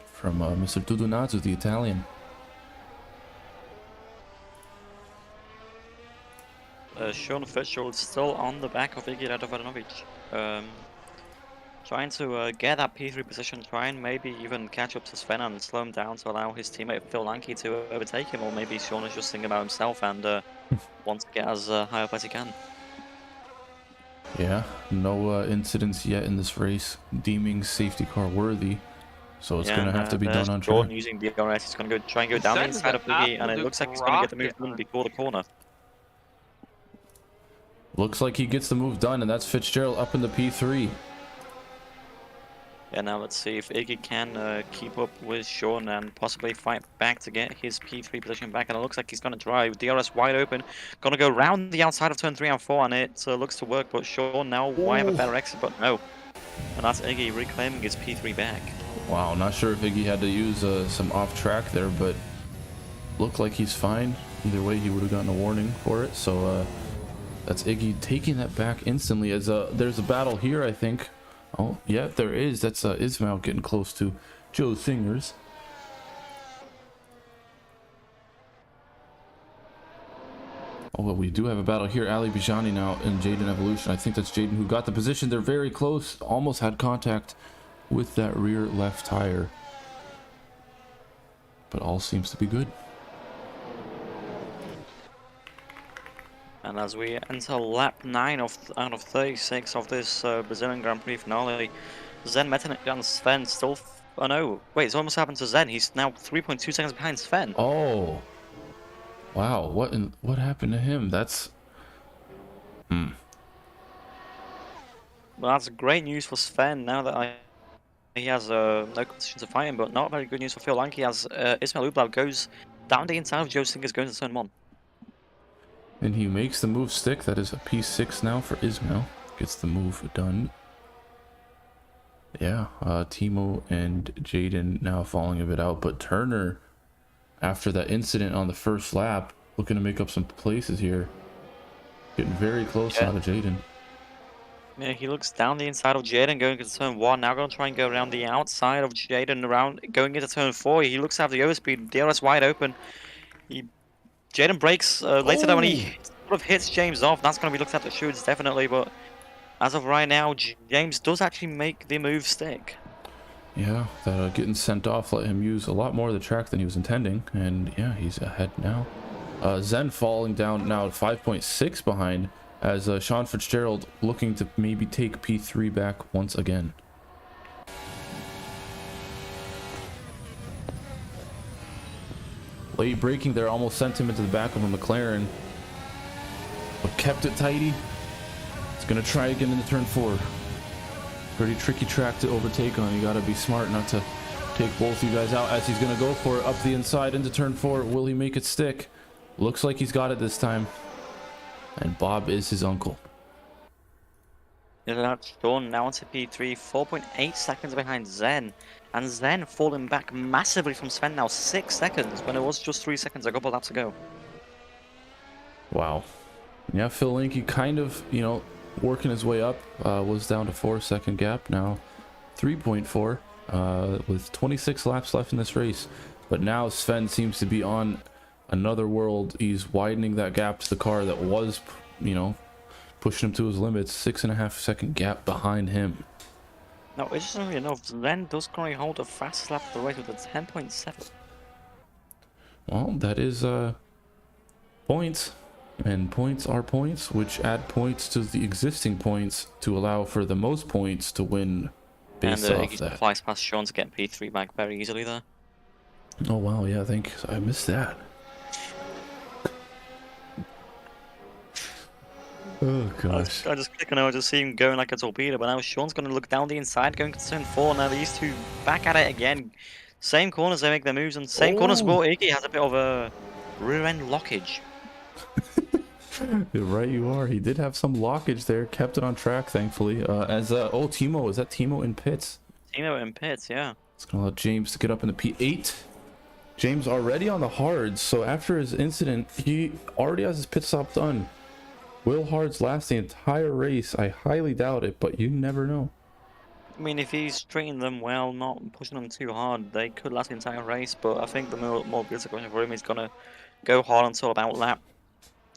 from Mr. Tudunazzo, the Italian. Sean Fitzgerald still on the back of Iggy Radovanovic. Trying to get that P3 position, try and maybe even catch up to Sven and slow him down to allow his teammate Phil Lanky to overtake him, or maybe Sean is just thinking about himself and wants to get as high up as he can. Yeah, no incidents yet in this race deeming safety car worthy, so it's gonna have to be done on Sean track. using the DRS, he's gonna try and go down the inside of Iggy, and it looks like he's gonna get the move done before the corner. Looks like he gets the move done, and that's Fitzgerald up in the P3. Yeah, now let's see if Iggy can keep up with Sean and possibly fight back to get his P3 position back. And it looks like he's going to drive. DRS wide open. Going to go round the outside of turn 3 and 4, and it looks to work. But Sean now might have a better exit, but no. And that's Iggy reclaiming his P3 back. Wow, not sure if Iggy had to use some off track there, but looked like he's fine. Either way, he would have gotten a warning for it. So that's Iggy taking that back instantly. As there's a battle here, I think. Oh, yeah, there is. That's Ismail getting close to Joe Singers. Oh, well, we do have a battle here. Ali Bijani now and Jaden Evolution. I think that's Jaden who got the position. They're very close. Almost had contact with that rear left tire. But all seems to be good. And as we enter lap 9 out of 36 of this Brazilian Grand Prix finale, Zen Metin and Sven still... Oh no, wait, it's almost happened to Zen. He's now 3.2 seconds behind Sven. Oh. Wow, what happened to him? That's... Well, that's great news for Sven now that he has no competition to fight him, but not very good news for Phil Lanky as Ismail Ublav goes down the inside of Joe Singers going to turn 1. And he makes the move stick. That is a P6 now for Ismail. Gets the move done. Yeah, Timo and Jaden now falling a bit out, but Turner, after that incident on the first lap, looking to make up some places here. Getting very close out of Jaden. Yeah, he looks down the inside of Jaden going into turn 1. Now going to try and go around the outside of Jaden around going into turn 4. He looks to have the overspeed. DRS wide open. Jaden brakes later though, and he sort of hits James off. That's going to be looked at the shoots definitely, but as of right now, James does actually make the move stick. Yeah, that getting sent off let him use a lot more of the track than he was intending, and yeah, he's ahead now. Zen falling down now at 5.6 behind, as Sean Fitzgerald looking to maybe take P3 back once again. Late braking there almost sent him into the back of a McLaren, but kept it tighty. He's gonna try again into turn 4. Pretty tricky track to overtake on. You gotta be smart not to take both you guys out, as he's gonna go for it up the inside into turn 4. Will he make it stick? Looks like he's got it this time. And Bob is his uncle. Yeah, that's Sean now onto P3, 4.8 seconds behind Zen. And Zen falling back massively from Sven now, 6 seconds, when it was just 3 seconds a couple laps ago. Wow. Yeah, Phil Linke kind of, you know, working his way up. Was down to 4-second gap, now 3.4 with 26 laps left in this race. But now Sven seems to be on another world. He's widening that gap to the car that was, you know, pushing him to his limits. 6.5-second gap behind him. Now, interestingly enough, Zen does currently hold the fastest lap of the race with a 10.7. Well, that is points. And points are points, which add points to the existing points to allow for the most points to win based And off he that. flies past Sean to get P3 back very easily there. Oh wow, yeah, I think I missed that. Oh gosh. I just click on it, I just see him going like a torpedo, but now Sean's going to look down the inside, going to turn 4. Now these two back at it again. Same corners they make their moves, and same corners well. Iggy has a bit of a rear end lockage. You're right, you are. He did have some lockage there, kept it on track, thankfully. Timo, is that Timo in pits? Timo in pits, yeah. It's gonna allow James to get up in the P8. James already on the hards, so after his incident, he already has his pit stop done. Will hards last the entire race? I highly doubt it, but you never know. I mean, if he's treating them well, not pushing them too hard, they could last the entire race, but I think the more realistic question for him is going to go hard until about lap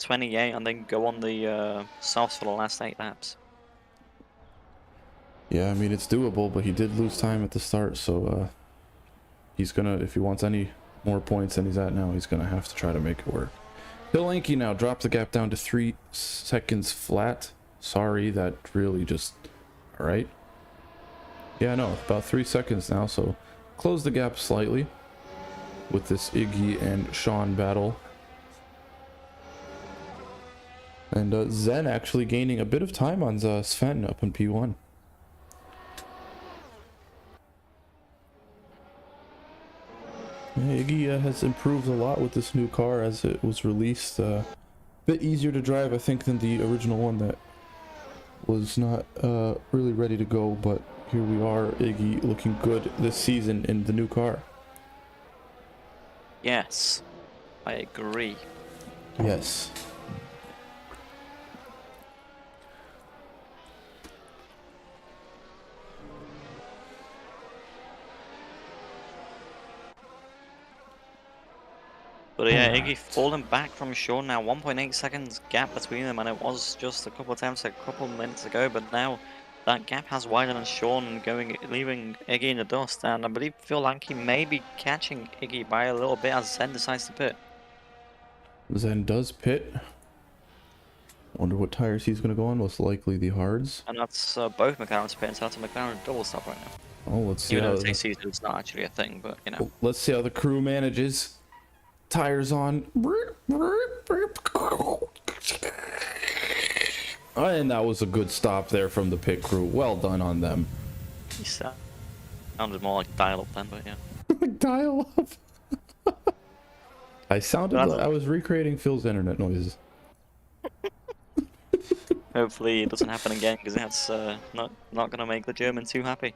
28 and then go on the softs for the last 8 laps. Yeah, I mean, it's doable, but he did lose time at the start, so he's gonna, if he wants any more points than he's at now, he's gonna have to try to make it work. Hilanky now dropped the gap down to 3 seconds flat. Sorry, that really just... Alright. Yeah, no, about 3 seconds now, so close the gap slightly with this Iggy and Sean battle. And Zen actually gaining a bit of time on Sven up in P1. Iggy has improved a lot with this new car as it was released. A bit easier to drive, I think, than the original one that was not really ready to go. But here we are, Iggy looking good this season in the new car. Yes, I agree. Yes. But yeah, Iggy falling back from Sean now, 1.8 seconds gap between them, and it was just a couple of times, a couple of minutes ago, but now that gap has widened and Sean leaving Iggy in the dust, and I believe Phil Lanky may be catching Iggy by a little bit as Zen decides to pit. Zen does pit. Wonder what tires he's going to go on, most likely the hards. And that's both McLaren's pitting, so that's a McLaren double stop right now. Oh, let's see. Even though it's not actually a thing, but you know. Let's see how the crew manages. Tires on. And that was a good stop there from the pit crew. Well done on them. Sounded more like dial-up then, but yeah. Dial up. I sounded That's- like I was recreating Phil's internet noises. Hopefully it doesn't happen again, because that's not gonna make the German too happy.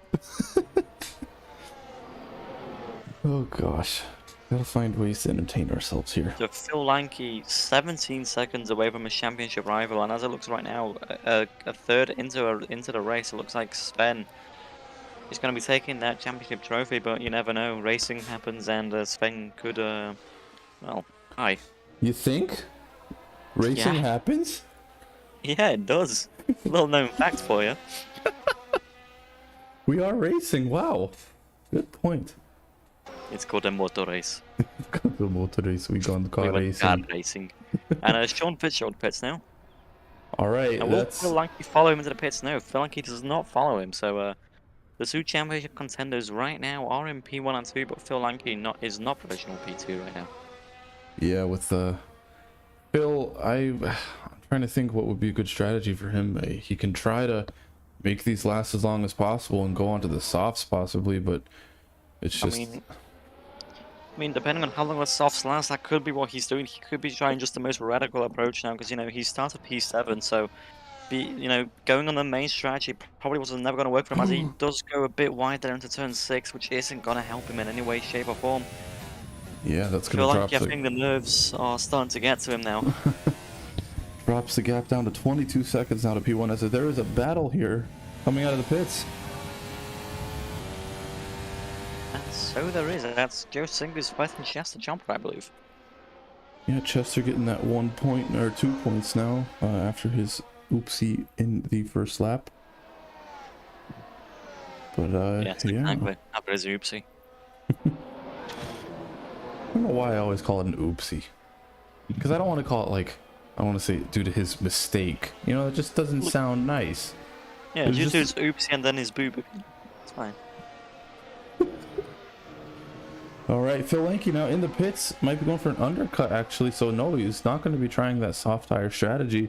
Oh gosh. Gotta find ways to entertain ourselves here. So Phil Lanky, 17 seconds away from his championship rival, and as it looks right now, a third into the race, it looks like Sven is going to be taking that championship trophy. But you never know, racing happens, and Sven could, well, hi. You think? Racing Yeah. happens? Yeah, it does. Little known fact for you. We are racing, wow. Good point. It's called a motor race. The motor race, we gone car We went racing. kart racing. And Sean Fitzgerald pits now. Alright, And will that's... Phil Lanky follow him into the pits? No, Phil Lanky does not follow him. So the two championship contenders right now are in P1 and 2, but Phil Lanky is not provisional P2 right now. Yeah, with Phil, I'm trying to think what would be a good strategy for him. He can try to make these last as long as possible and go on to the softs possibly, but it's just... I mean, depending on how long the softs last, that could be what he's doing. He could be trying just the most radical approach now, because, you know, he started P7, so, going on the main strategy probably was never going to work for him, as he does go a bit wide there into turn 6, which isn't going to help him in any way, shape, or form. Yeah, that's I feel gonna like drop I think the nerves are starting to get to him now. drops the gap down to 22 seconds now to P1 as there is a battle here coming out of the pits. And so there is. That's Joe Singer's fighting Chester Jumper, I believe. Yeah, Chester getting that 1 point or 2 points now after his oopsie in the first lap. But Yes, yeah. exactly. After his oopsie. I don't know why I always call it an oopsie. Because I don't want to call it like, I want to say due to his mistake. You know, it just doesn't sound nice. Yeah, It's just just- his oopsie and then his boob. It's fine. Alright, Phil Lanky now in the pits. Might be going for an undercut actually. So no, he's not going to be trying that soft tire strategy.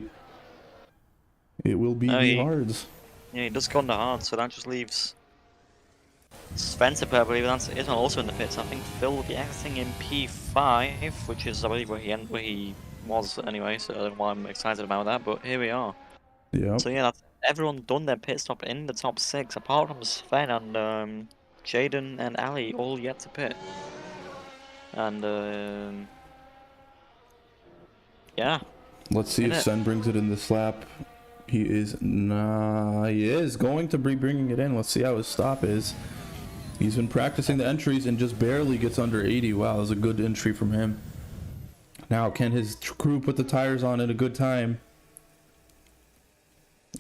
It will be the hards. Yeah, he does go on the hard, so that just leaves Spencer, I believe that's is also in the pits. I think Phil will be exiting in P5, which is I believe where he was anyway. So I don't know why I'm excited about that, but here we are. Yeah. So yeah, that's everyone done their pit stop in the top 6, apart from Sven and Jaden and Ali, all yet to pit. And yeah. Let's see if Sen brings it in this lap. He is going to be bringing it in. Let's see how his stop is. He's been practicing the entries and just barely gets under 80. Wow, that was a good entry from him. Now, can his crew put the tires on in a good time?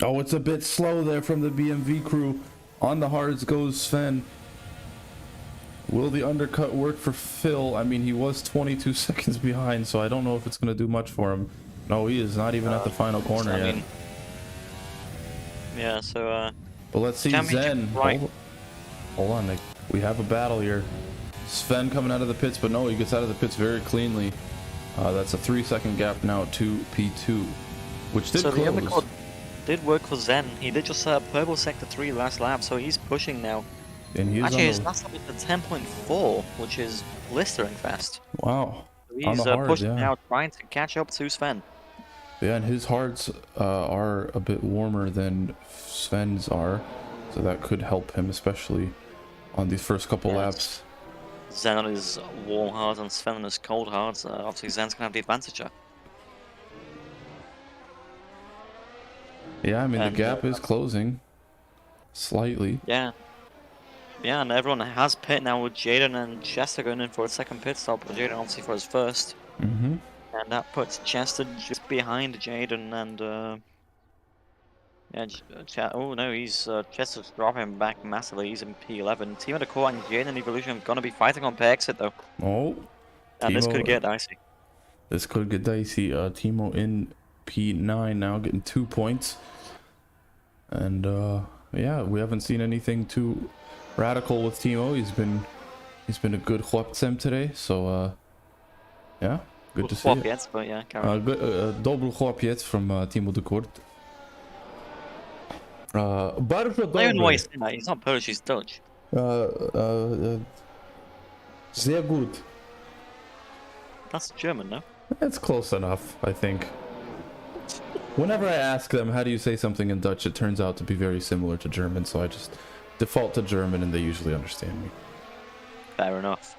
Oh, it's a bit slow there from the BMV crew. On the hards goes Sven. Will the undercut work for Phil? I mean, he was 22 seconds behind, so I don't know if it's going to do much for him. No, he is not even at the final corner yet. Yeah, so But let's see Zen. Right. Hold on, Nick. We have a battle here. Sven coming out of the pits, but no, he gets out of the pits very cleanly. That's a 3-second gap now to P2, which did close. The undercut did work for Zen. He did just purple sector 3 last lap, so he's pushing now. And he is actually his last lap is a 10.4, which is blistering fast. Wow. So he's pushing now, trying to catch up to Sven. Yeah, and his hards are a bit warmer than Sven's are, so that could help him, especially on these first couple laps. Zen on his warm hards and Sven on his cold hards. Obviously, Zen's gonna have the advantage here. Yeah, I mean, the gap is closing slightly. Yeah. Yeah, and everyone has pit now with Jaden and Chester going in for a second pit stop, but Jaden obviously for his first. Mm-hmm. And that puts Chester just behind Jaden and oh no, he's Chester's dropping back massively. He's in P11. Team of the Core and Jaden and Evolution are gonna be fighting on exit though. Oh, and this could get dicey. This could get dicey. Timo in P9 now, getting 2 points. And yeah, we haven't seen anything too radical with Timo. He's been a good chłopcem today. So yeah, good to see it. Chłopiec, but yeah, dobry chłopiec from Timo de Kort. Bardzo I don't know why dobry. he's saying that. He's not Polish, he's Dutch. Sehr gut. That's German, no? It's close enough, I think. Whenever I ask them how do you say something in Dutch, it turns out to be very similar to German, so I just default to German and they usually understand me. Fair enough.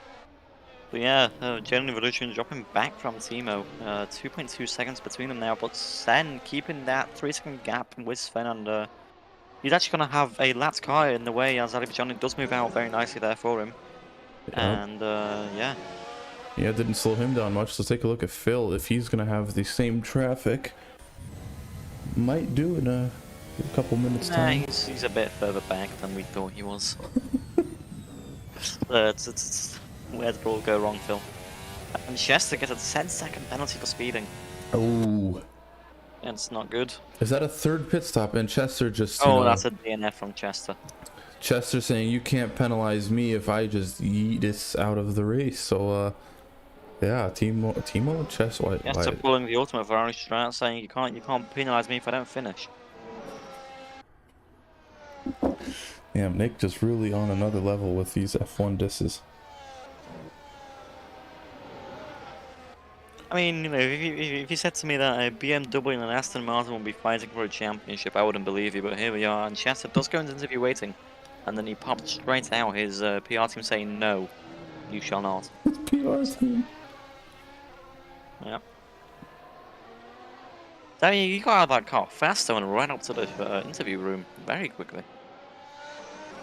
But yeah, Gen Evolution dropping back from Timo. 2.2 seconds between them now, but Sen keeping that 3-second gap with Sven, and he's actually going to have a last car in the way as Azerbaijan does move out very nicely there for him. Yep. And yeah. Yeah, it didn't slow him down much. Let's take a look at Phil. If he's going to have the same traffic, might do in a couple minutes Nah, time. he's a bit further back than we thought he was. Where did it all go wrong, Phil? And Chester gets a 10-second penalty for speeding. Oh. It's not good. Is that a third pit stop? And Chester just, you Oh, know, that's a DNF from Chester. Chester saying you can't penalize me if I just yeet this out of the race. So, yeah, Timo, Chester, Chester pulling the ultimate Ferrari strat, saying you can't penalize me if I don't finish. Yeah, Nick just really on another level with these F1 disses. I mean, you know, if you said to me that a BMW and an Aston Martin will be fighting for a championship, I wouldn't believe you. But here we are, and Chester does go into interview waiting, and then he popped straight out his PR team saying, "No, you shall not." It's PR team. Yep. So you got out of that car faster and right up to the interview room very quickly. It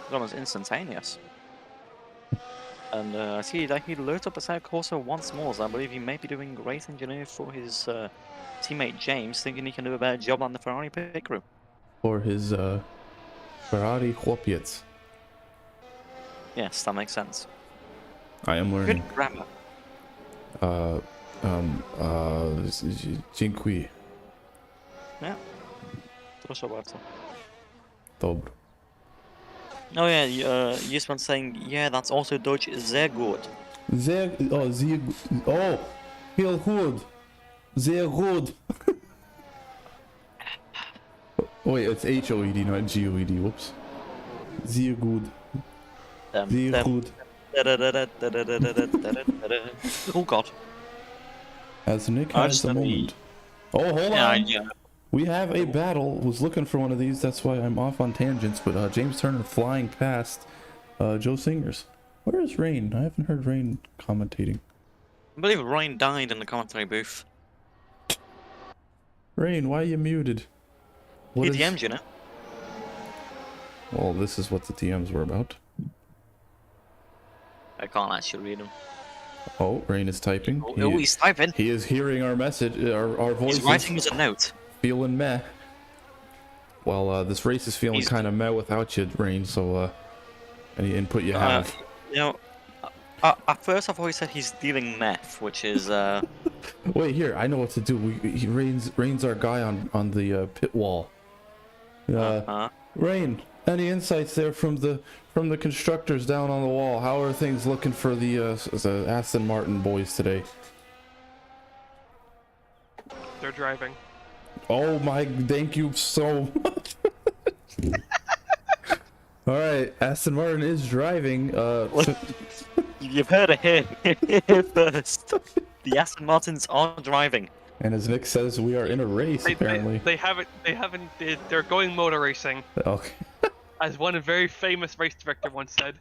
was almost instantaneous. And I see that he loaded up Assetto Corsa once more, so I believe he may be doing great engineer for his teammate James, thinking he can do a better job on the Ferrari pit crew. For his Ferrari chłopiec. Yes, that makes sense. I am learning. Good grammar. Dziękuję. Yeah. Proszę bardzo. Dobro. Oh yeah, you just want saying, yeah, that's also Dutch, sehr gut. Sehr heel goed. Sehr goed. Wait, it's H-O-E-D, not G-O-E-D, whoops. Sehr gut. Sehr gut. Oh god. As Nick has a moment. Oh, hold on. Yeah. We have a battle. Was looking for one of these. That's why I'm off on tangents. But James Turner flying past Joe Singers. Where is Rain? I haven't heard Rain commentating. I believe Ryan died in the commentary booth. Rain, why are you muted? He DM'd, you know? Well, this is what the DMs were about. I can't actually read him. Oh, Rain is typing. Oh, he's typing. He is hearing our message, our voices. He's writing us a note. Feeling meh. Well, this race is feeling kind of meh without you, Rain, so, any input you have? You know, at first I thought he said he's dealing meth, which is, Wait, here, I know what to do. Rain's our guy on the pit wall. Rain, any insights there from the constructors down on the wall? How are things looking for the Aston Martin boys today? They're driving. Oh my, thank you so much. All right, Aston Martin is driving. You've heard it here first. The Aston Martins are driving. And as Nick says, we are in a race, apparently. They haven't. They're going motor racing. Okay. As one very famous race director once said.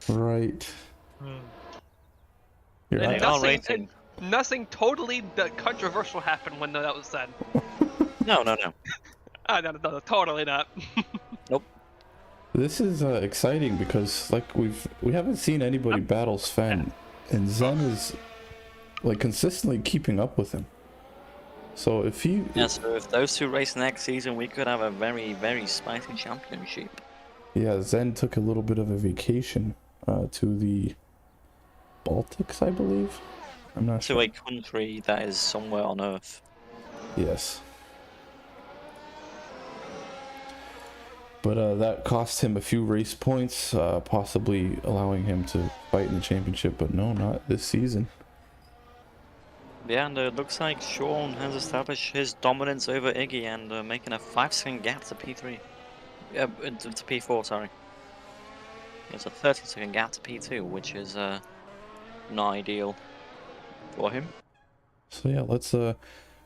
Right. You're They right. are racing. Nothing totally controversial happened when that was said. No. No, totally not. Nope. This is exciting because like we haven't seen anybody battle Sven, and Zen is like consistently keeping up with him. So if he So if those two race next season, we could have a very, very spicy championship. Yeah, Zen took a little bit of a vacation to the Baltics, I believe. I'm not sure. To a country that is somewhere on Earth. Yes. But that cost him a few race points, possibly allowing him to fight in the championship, but no, not this season. Yeah, and it looks like Sean has established his dominance over Iggy and making a 5-second gap to P3. To P4, sorry. It's a 30-second gap to P2, which is not ideal for him. So yeah, let's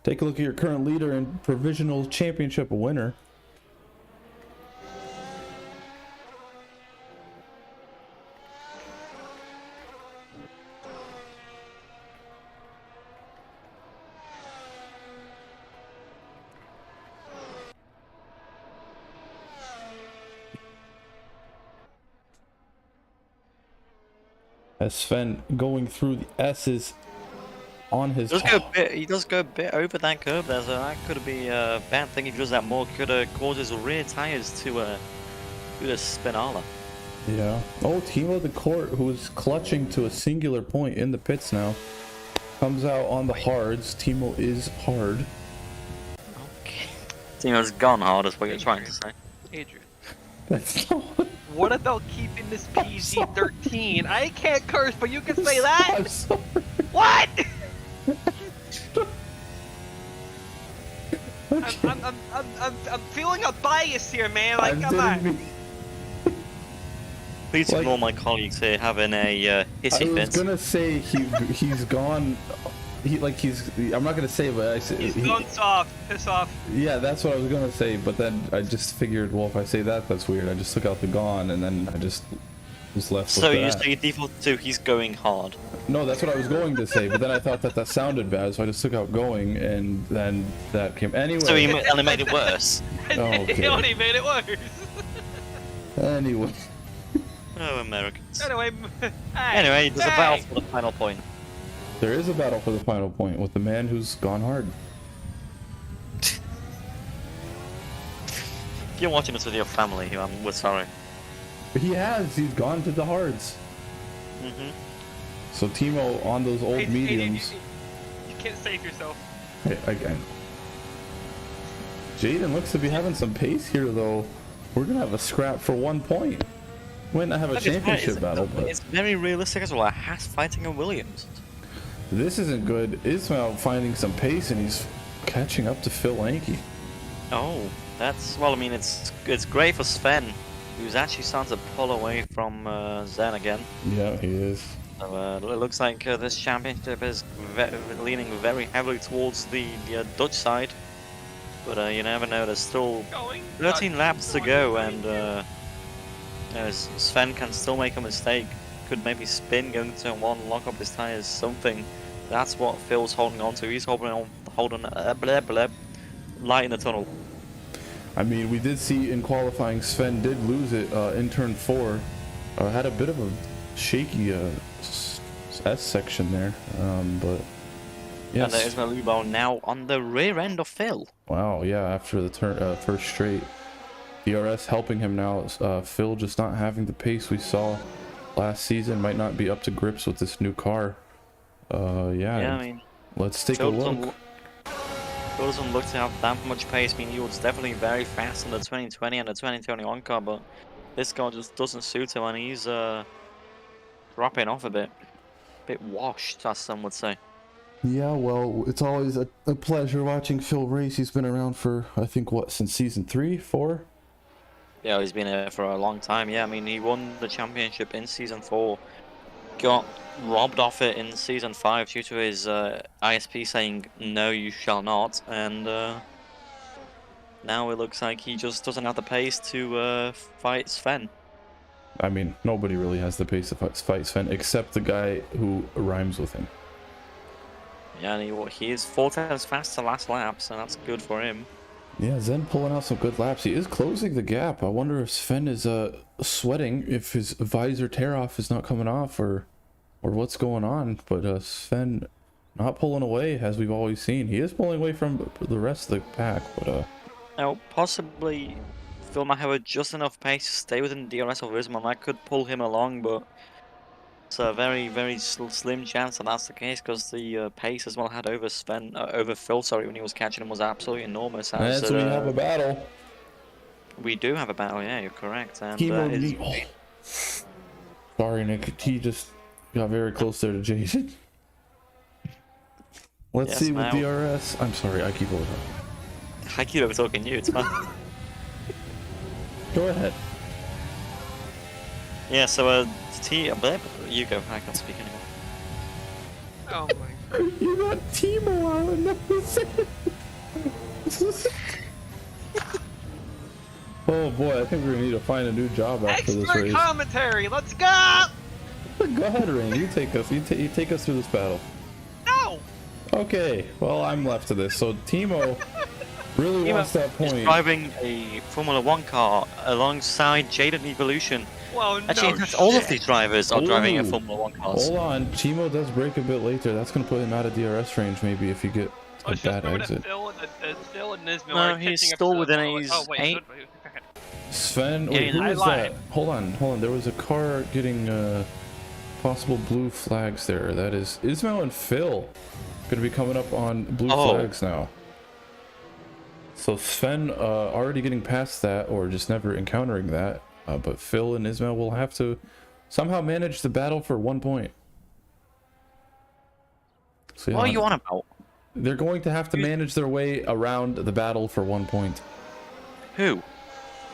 take a look at your current leader and provisional championship winner. As Sven going through the S's on his. He does go a bit over that curve there, so that could be a bad thing if he does that more. Could cause his rear tires to do the spinala. Yeah. Oh, Timo the Court, who is clutching to a singular point in the pits now, comes out on the hards. Timo is hard. Okay. Timo's gone hard, is what you're trying to say. Adrian. That's not. What about keeping this PG-13? I can't curse, but you can say that. I'm sorry. What? Okay. I'm feeling a bias here, man. Like, I come didn't on. mean- Please Like- ignore my colleagues here having a hissy I was fit. gonna say he's gone. I'm not gonna say, but I said He's gone soft. Piss off. Yeah, that's what I was gonna say. But then I just figured, well, if I say that, that's weird. I just took out the gone, and then I just was left So with you that. say default to he's going hard. No, that's what I was going to say. But then I thought that sounded bad, so I just took out going, and then that came anyway. So he only made it worse. Okay. He only made it worse. Anyway. Oh, Americans. Anyway, Anyway, there's a battle for the final point. There is a battle for the final point with the man who's gone hard. If you're watching this with your family, we're sorry. He's gone to the hards. Mm-hmm. So Timo on those old mediums. You can't save yourself. Again. Jaden looks to be having some pace here, though. We're gonna have a scrap for 1 point. Might not have a championship battle, but it's very realistic as well. A Haas fighting a Williams. this isn't good. Ismail finding some pace, and he's catching up to Phil Lanky. Oh, that's well. I mean, it's great for Sven, who's actually starting to pull away from Zen again. Yeah, he is. So it looks like this championship is leaning very heavily towards the Dutch side. But you never know. There's still 13 laps to go, and Sven can still make a mistake. Could maybe spin going to turn 1, lock up his tires, something. That's what Phil's holding on to. He's holding light in the tunnel. I mean, we did see in qualifying, Sven did lose it in turn 4. Had a bit of a shaky S section there, but yes. And there's Malubo now on the rear end of Phil. Wow, yeah, after the first straight. DRS helping him now. Phil just not having the pace we saw last season, might not be up to grips with this new car. Yeah, I mean, let's take a Phil look. doesn't look to have that much pace. I mean, he was definitely very fast in the 2020 and the 2021 car, but this car just doesn't suit him, and he's dropping off a bit washed, as some would say. Yeah, well, it's always a pleasure watching Phil race. He's been around for, I think, what, since season 3, 4? Yeah, he's been here for a long time. Yeah, I mean, he won the championship in season 4, got robbed off it in season 5 due to his ISP saying, no, you shall not, and now it looks like he just doesn't have the pace to fight Sven. I mean, nobody really has the pace to fight Sven, except the guy who rhymes with him. Yeah, and he is 4 times faster last lap, so that's good for him. Yeah, Zen pulling out some good laps. He is closing the gap. I wonder if Sven is sweating, if his visor tear off is not coming off, or what's going on. But Sven not pulling away, as we've always seen. He is pulling away from the rest of the pack, but Now, possibly Phil might have just enough pace to stay within DRS of Wisman. That could pull him along, but it's a very, very slim chance that that's the case, because the pace as well had over Phil, sorry, when he was catching him was absolutely enormous. and so we have a battle. We do have a battle, yeah, you're correct. And Sorry, Nick. He just got very close there to Jason. Let's see with DRS. I'm sorry, I keep over. I keep over talking you, it's fine. Go ahead. Yeah, so you go. I can't speak anymore. Oh my. You got Timo out and Oh boy, I think we're gonna need to find a new job after this Expert race. commentary. Let's go. Go ahead, Rain. You take us. You take us through this battle. No. Okay. Well, I'm left to this. So Timo really wants that He's point. driving a Formula 1 car alongside Jaden Evolution. Well, Actually, no in fact, all of shit. these drivers are driving a Ooh. Formula 1 car. Hold on. Timo does break a bit later. That's gonna put him out of DRS range maybe if you get Oh, a it's just bad remember exit. that Phil and Nismo No, are he's catching up still to within oh, his wait, eight. wait, okay. Sven, Yeah, wait, who I was lied. that? Hold on. There was a car getting possible blue flags there. That is Ismail and Phil gonna be coming up on blue flags now. So Sven already getting past that or just never encountering that. But Phil and Ismail will have to somehow manage the battle for 1 point. So, What are you on about? They're going to have to manage their way around the battle for 1 point. Who?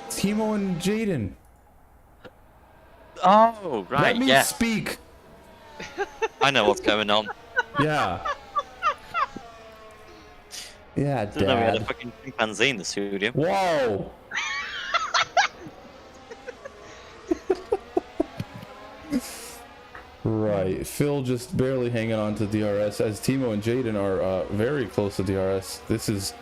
Timo and Jaden. Oh, right, Let me yeah. speak. I know what's going on. Yeah. Yeah, Didn't know we had a Dad. fucking chimpanzee in the studio. Whoa. Right, Phil just barely hanging on to DRS as Timo and Jaden are very close to DRS. This is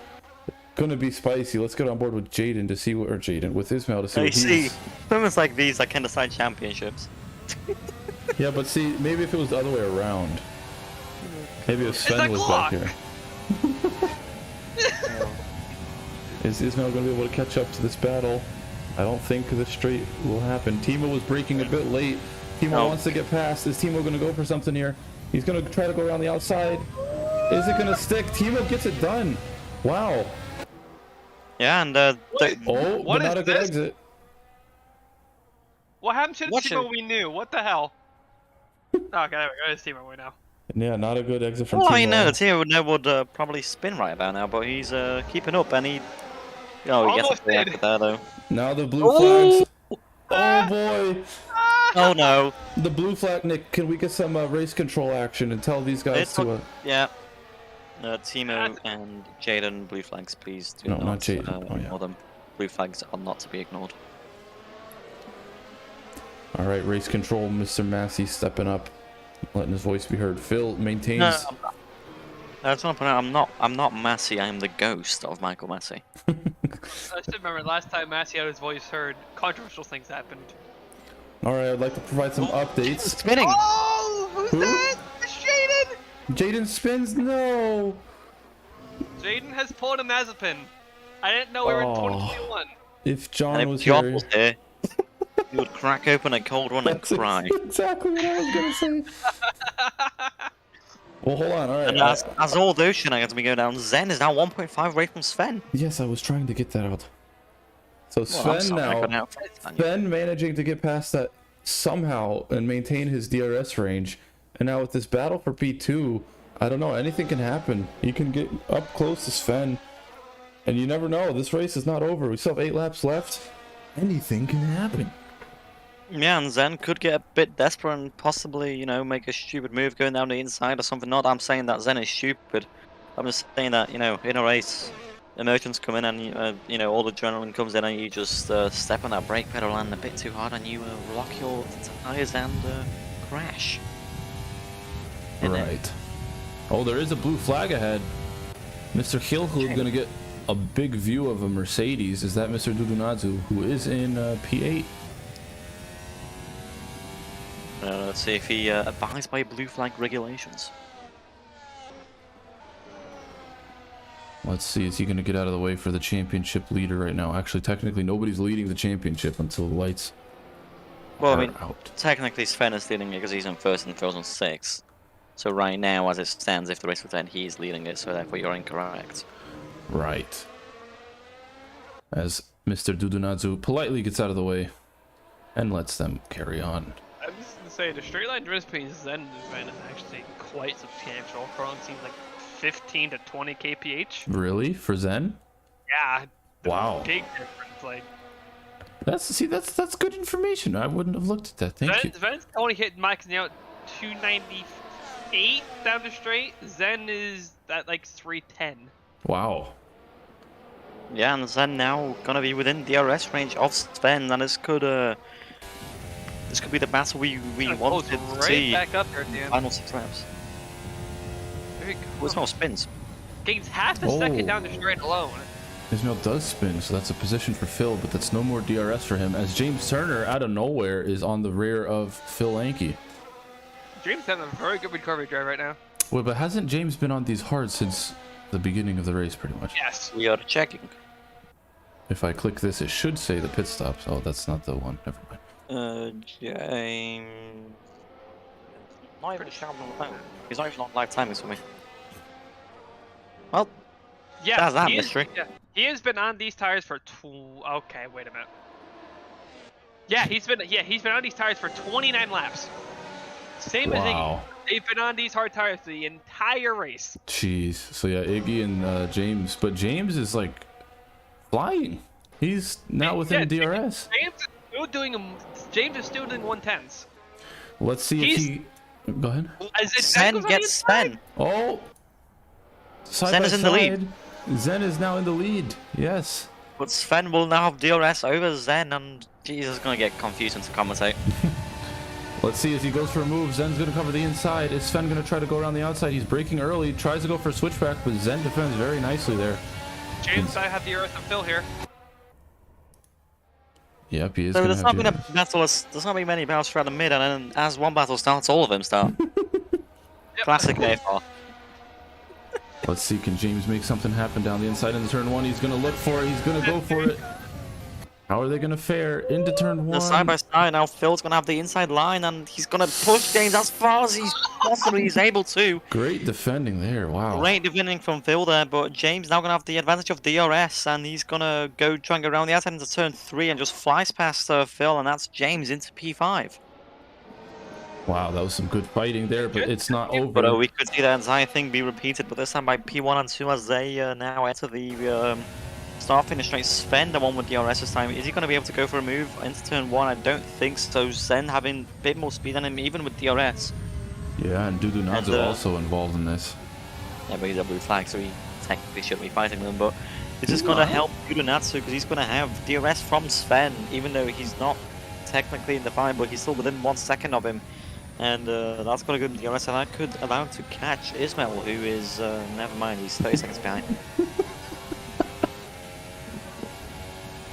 gonna be spicy. Let's get on board with Jaden to see what, or Jaden with Ismail to see I what see. he's. Moments like these are kind of side championships. Yeah, but see, maybe if it was the other way around. Maybe if Sven like was Glock. back here. Is Ismail gonna be able to catch up to this battle? I don't think the straight will happen. Timo was braking a bit late. Timo wants to get past. Is Timo gonna go for something here? He's gonna try to go around the outside. Is it gonna stick? Timo gets it done. Wow. Yeah, and Oh, What but not is a good this? exit. What happened to the Watch Timo it. we knew? What the hell? Okay, there we go. It's Timo we know. Yeah, not a good exit from well, Timo. I know Timo would probably spin right about now, but he's keeping up, and he. Oh, he gets Almost a reactor did. there though. Now the blue flags. Oh Ah! boy. Oh no. The blue flag, Nick. Can we get some race control action and tell these guys It's to? Yeah. Timo and Jaden, blue flags, please do No, not not Jaden. Oh, yeah. ignore them. Blue flags are not to be ignored. All right, race control. Mr. Massey stepping up, letting his voice be heard. Phil maintains. No, I just want to point out, I'm not Massey. I am the ghost of Michael Massey. I still remember last time Massey had his voice heard, controversial things happened. All right, I'd like to provide some updates. Spinning. Oh, who's Who? that? It's Jaden! Jaden spins. No. Jaden has pulled a Mazepin. I didn't know we were in Oh. 2021. If John And if was John here. was here, he would crack open a cold one and That's cry. exactly what I was gonna say. Well, hold on. All right. And as all those shenanigans have been going down, Zen is now 1.5 away from Sven. Yes, I was trying to get that out. So Well, I'm Sven sorry, I now. couldn't help it. Sven managing to get past that somehow and maintain his DRS range. And now with this battle for P2, I don't know, anything can happen. You can get up close to Sven. And you never know, this race is not over. We still have 8 laps left. Anything can happen. Yeah, and Zen could get a bit desperate and possibly, make a stupid move going down the inside or something. Not that I'm saying that Zen is stupid. I'm just saying that, in a race, emotions come in and, all the adrenaline comes in and you just step on that brake pedal and a bit too hard and you lock your tires and crash. Isn't it? Right. Oh, there is a blue flag ahead. Mr. Hilhood gonna get a big view of a Mercedes. Is that Mr. Dudunazu, who is in P8? Let's see if he abides by blue flag regulations. Let's see, is he going to get out of the way for the championship leader right now? Actually, technically, nobody's leading the championship until the lights Well, are I mean, out. technically Sven is leading it because he's in first and Phil's on sixth. So right now, as it stands, if the race would end, he's leading it, so therefore you're incorrect. Right. As Mr. Dudunazu politely gets out of the way and lets them carry on. I'm just gonna say, the straight line difference between Zen and Sven is actually quite substantial. From seems like 15 to 20 kph. Really? For Zen? Yeah. Wow. Big difference. Like, That's good information. I wouldn't have looked at that. Thank you. Ven's only hit maxing out 298 down the straight. Zen is at like 310. Wow. Yeah, and Zen now gonna be within DRS range of Sven, and this could be the battle we wanted to Right see. back up here at the end. Final 6 laps. There you go. What's more spins? Gains half a second down the straight alone. Ismail does spin, so that's a position for Phil, but that's no more DRS for him, as James Turner, out of nowhere, is on the rear of Phil Anke. James having a very good recovery drive right now. Wait, but hasn't James been on these hard since the beginning of the race, pretty much? Yes. We are checking. If I click this, it should say the pit stops. Oh, that's not the one. Never mind. James. Not even a shout on the phone. He's not even on live timings for me. Well, Yeah, that's that he mystery. He has been on these tires for okay, wait a minute. Yeah, he's been on these tires for 29 laps. Same as Iggy. Wow. They've been on these hard tires the entire race. Jeez. So yeah, Iggy and James, but James is like flying. He's now within DRS. James is still doing 110s. Let's see if he. Go ahead. Zen gets Sven. Oh. Side Zen by is in the lead. side. Zen is now in the lead. Yes. But Sven will now have DRS over Zen, and Jesus is gonna get confusing to commentate. Let's see as he goes for a move. Zen's going to cover the inside. Is Sven going to try to go around the outside? He's braking early. Tries to go for a switchback, but Zen defends very nicely there. James, I have the Earth and Phil here. Yep, he is. So there's not been a battle. There's not been many battles throughout the mid, and then as one battle starts, all of them start. Classic AFR. Let's see, can James make something happen down the inside into turn 1? He's going to look for it. He's going to go for it. How are they going to fare into turn 1? The side by side now, Phil's gonna have the inside line, and he's gonna push James as far as he's possibly able to. Great defending there. Wow. Great defending from Phil there, but James now gonna have the advantage of DRS, and he's gonna try and go around the outside into turn 3 and just flies past Phil, and that's James into P5. Wow, that was some good fighting there, but it's not over. But we could see that entire thing be repeated, but this time by P1 and 2 as they now enter the start finish straight. Sven, the one with DRS this time, is he going to be able to go for a move into turn 1? I don't think so. Zen having a bit more speed than him, even with DRS. Yeah, and Dudu Nadzo also involved in this. Yeah, but he's a blue flag, so he technically shouldn't be fighting them, but it's just going to help Dudu because he's going to have DRS from Sven, even though he's not technically in the fight, but he's still within 1 second of him. And that's going to give him DRS, and that could allow him to catch Ismail, who is, never mind, he's 30 seconds behind.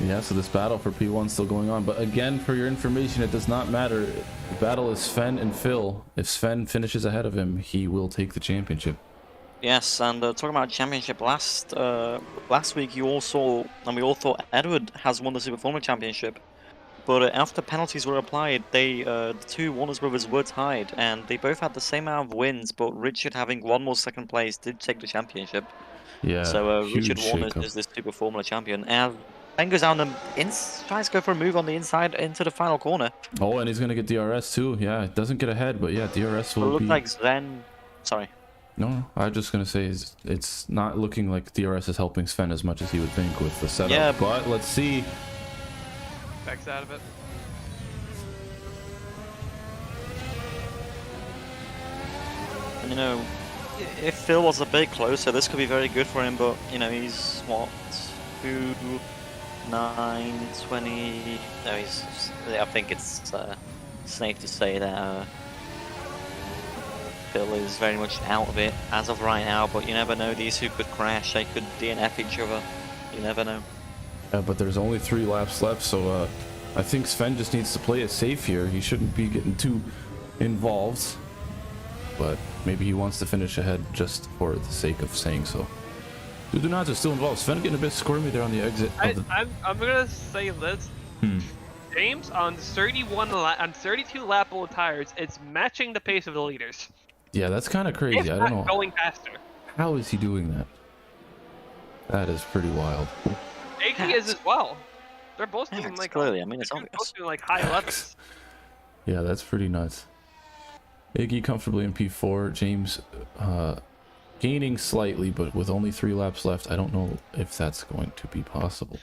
Yeah, so this battle for P1 still going on, but again, for your information, it does not matter. The battle is Sven and Phil. If Sven finishes ahead of him, he will take the championship. Yes, and talking about championship, last week you all saw, and we all thought Edward has won the Super Formula Championship, but after penalties were applied, the two Warner brothers were tied, and they both had the same amount of wins, but Richard, having one more second place, did take the championship. Yeah, so huge Richard Warner shakeup. is the Super Formula champion, and then goes down tries to go for a move on the inside into the final corner. Oh, and he's going to get DRS too. Yeah, it doesn't get ahead, but yeah, DRS will It looked be... like Zen... Sorry. No, I'm just going to say it's not looking like DRS is helping Sven as much as he would think with the setup. Yeah, but let's see. Backs out of it. And, you know, if Phil was a bit closer, this could be very good for him, but, you know, he's, what, 2, 9, 20... No, I think it's safe to say that Phil is very much out of it as of right now, but you never know, these two could crash, they could DNF each other, you never know. Yeah, but there's only 3 laps left, so I think Sven just needs to play it safe here. He shouldn't be getting too involved, but maybe he wants to finish ahead just for the sake of saying so. Dudu is still involved. Sven getting a bit squirmy there on the exit. I'm gonna say this. James on 32 lap old tires, it's matching the pace of the leaders. Yeah, that's kind of crazy. It's I don't know. going faster. How is he doing that? That is pretty wild. Iggy is as well. They're both doing like clearly, I mean, it's they're obvious. both doing like high 11s. Yeah, that's pretty nuts. Iggy comfortably in P4. James gaining slightly, but with only 3 laps left, I don't know if that's going to be possible.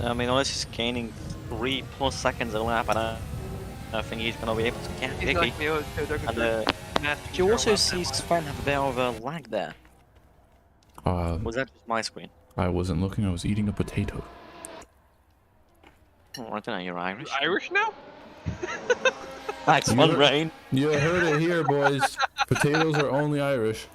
I mean, unless he's gaining 3+ seconds a lap, I think he's going to be able to get He's Iggy. not gonna be able to. They're And you also see Sven have a bit of a lag there. Was that just my screen? I wasn't looking, I was eating a potato. Oh, I don't know, you're Irish. Irish now? Thanks, one rain. You heard it here, boys. Potatoes are only Irish.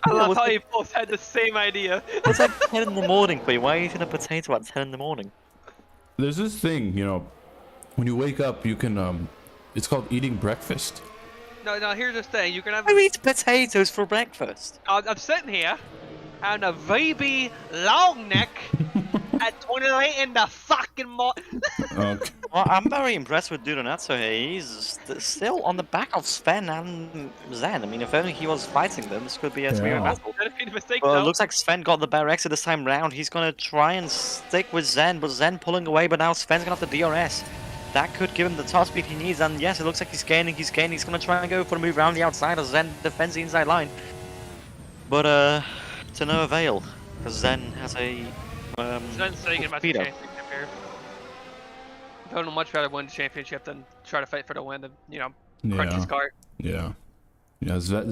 I love how you both had the same idea. It's like 10 in the morning, but why are you eating a potato at 10 in the morning? There's this thing, you know, when you wake up, you can, it's called eating breakfast. No, here's the thing. You can have. I eat potatoes for breakfast. I'm sitting here, and a VB long neck at 28 in the fucking Okay. Well, I'm very impressed with Duranazzo here. He's still on the back of Sven and Zen. I mean, if only he was fighting them, this could be a 3-way Yeah. battle. mistake, Well, it though. looks like Sven got the better exit this time round. He's going to try and stick with Zen, but Zen pulling away, but now Sven's going to have the DRS. That could give him the top speed he needs, and yes, it looks like he's gaining. He's going to try and go for a move around the outside as Zen defends the inside line. But, to no avail, because Zen has a, Sven's thinking about the torpedo. championship here. I would much rather win the championship than try to fight for the win and, you know, crunch his car. Yeah. Yeah, Sven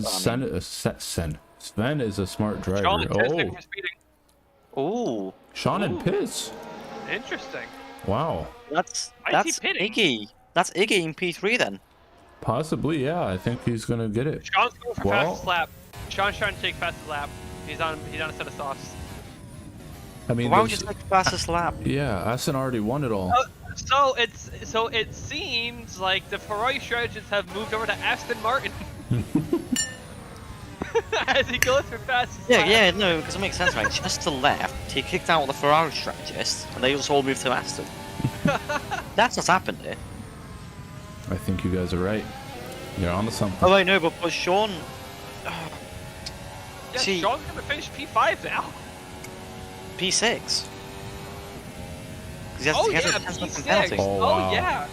is a smart driver. Sean and Piss Oh, for speeding. Ooh. Sean and Ooh. Piss. Interesting. Wow. That's Why is he pitting? Iggy. That's Iggy in P3 then. Possibly, yeah. I think he's gonna get it. Sean's going for Well- fastest lap. Sean's trying to take fastest lap. He's on a set of softs. I mean, Why would you there's- take the fastest lap? yeah, Assen already won it all. So it seems like the Ferrari strategists have moved over to Aston Martin. As he goes for fastest lap. Yeah, no, because it makes sense, right? Just to left, he kicked out the Ferrari strategist, and they just all moved to Aston. That's what's happened here. I think you guys are right. You're onto something. Oh wait, no, but Sean. Yeah, See- Sean's gonna finish P5 now. P6. 'Cause he has, Oh he has yeah, a 10-second P6. penalty. Oh, wow. Yeah.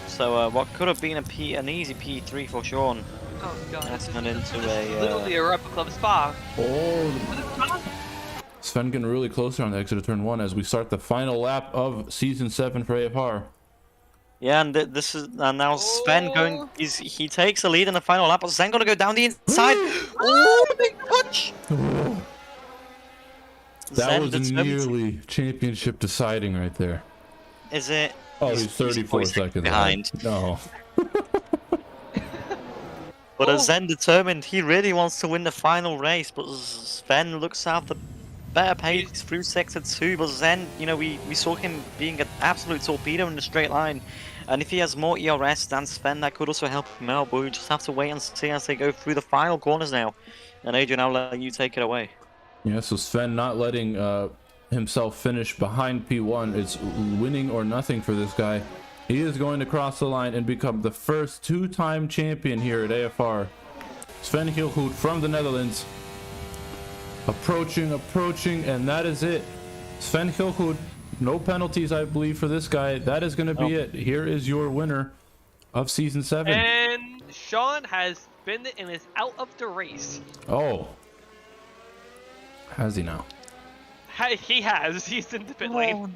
So what could have been an easy P3 for Sean Oh god. has This turned is into literally a. a replica of Spa. Oh, Sven getting really closer on the exit of turn 1 as we start the final lap of season 7 for AFR. Yeah, and this is now Sven going. He takes the lead in the final lap, but Sven gonna go down the inside. Oh, big punch! That Zen was determined- nearly championship deciding right there. Is it? Oh, he's 34 40 seconds behind. No. But Oh. Zen determined, he really wants to win the final race, but Sven looks to have the better pace through sector 2, but Zen, you know, we saw him being an absolute torpedo in the straight line, and if he has more ERS than Sven, that could also help him out, but we just have to wait and see as they go through the final corners now. And Adrian, I'll let you take it away. Yeah, so Sven not letting himself finish behind P1. It's winning or nothing for this guy. He is going to cross the line and become the first two-time champion here at AFR. Sven Hilhoed from the Netherlands. Approaching, and that is it. Sven Hilhoed, no penalties, I believe, for this guy. That is going to be it. Here is your winner of Season 7. And Sean has been and is out of the race. Oh. Has he now? He has. He's in the pit lane.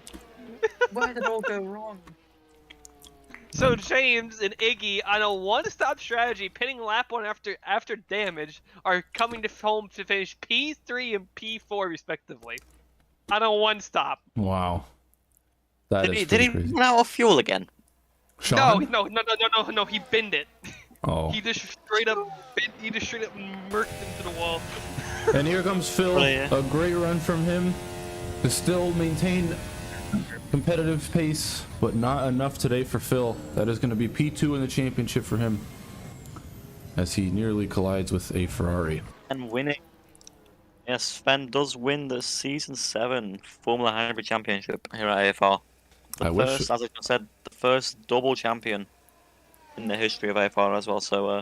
Why did it all go wrong? So James and Iggy, on a one-stop strategy, pitting lap 1 after damage, are coming to home to finish P3 and P4 respectively. On a one-stop. Wow. That Did is he pretty crazy. run out of fuel again? Sean? No, he binned it. Oh. He just straight up murked into the wall. And here comes Phil. Oh, yeah. A great run from him to still maintain competitive pace, but not enough today for Phil. That is going to be P2 in the championship for him as he nearly collides with a Ferrari. And winning. Yes, Sven does win the Season 7 Formula Hybrid Championship here at AFR. The I wish- first, as I just said, the first double champion in the history of AFR as well, so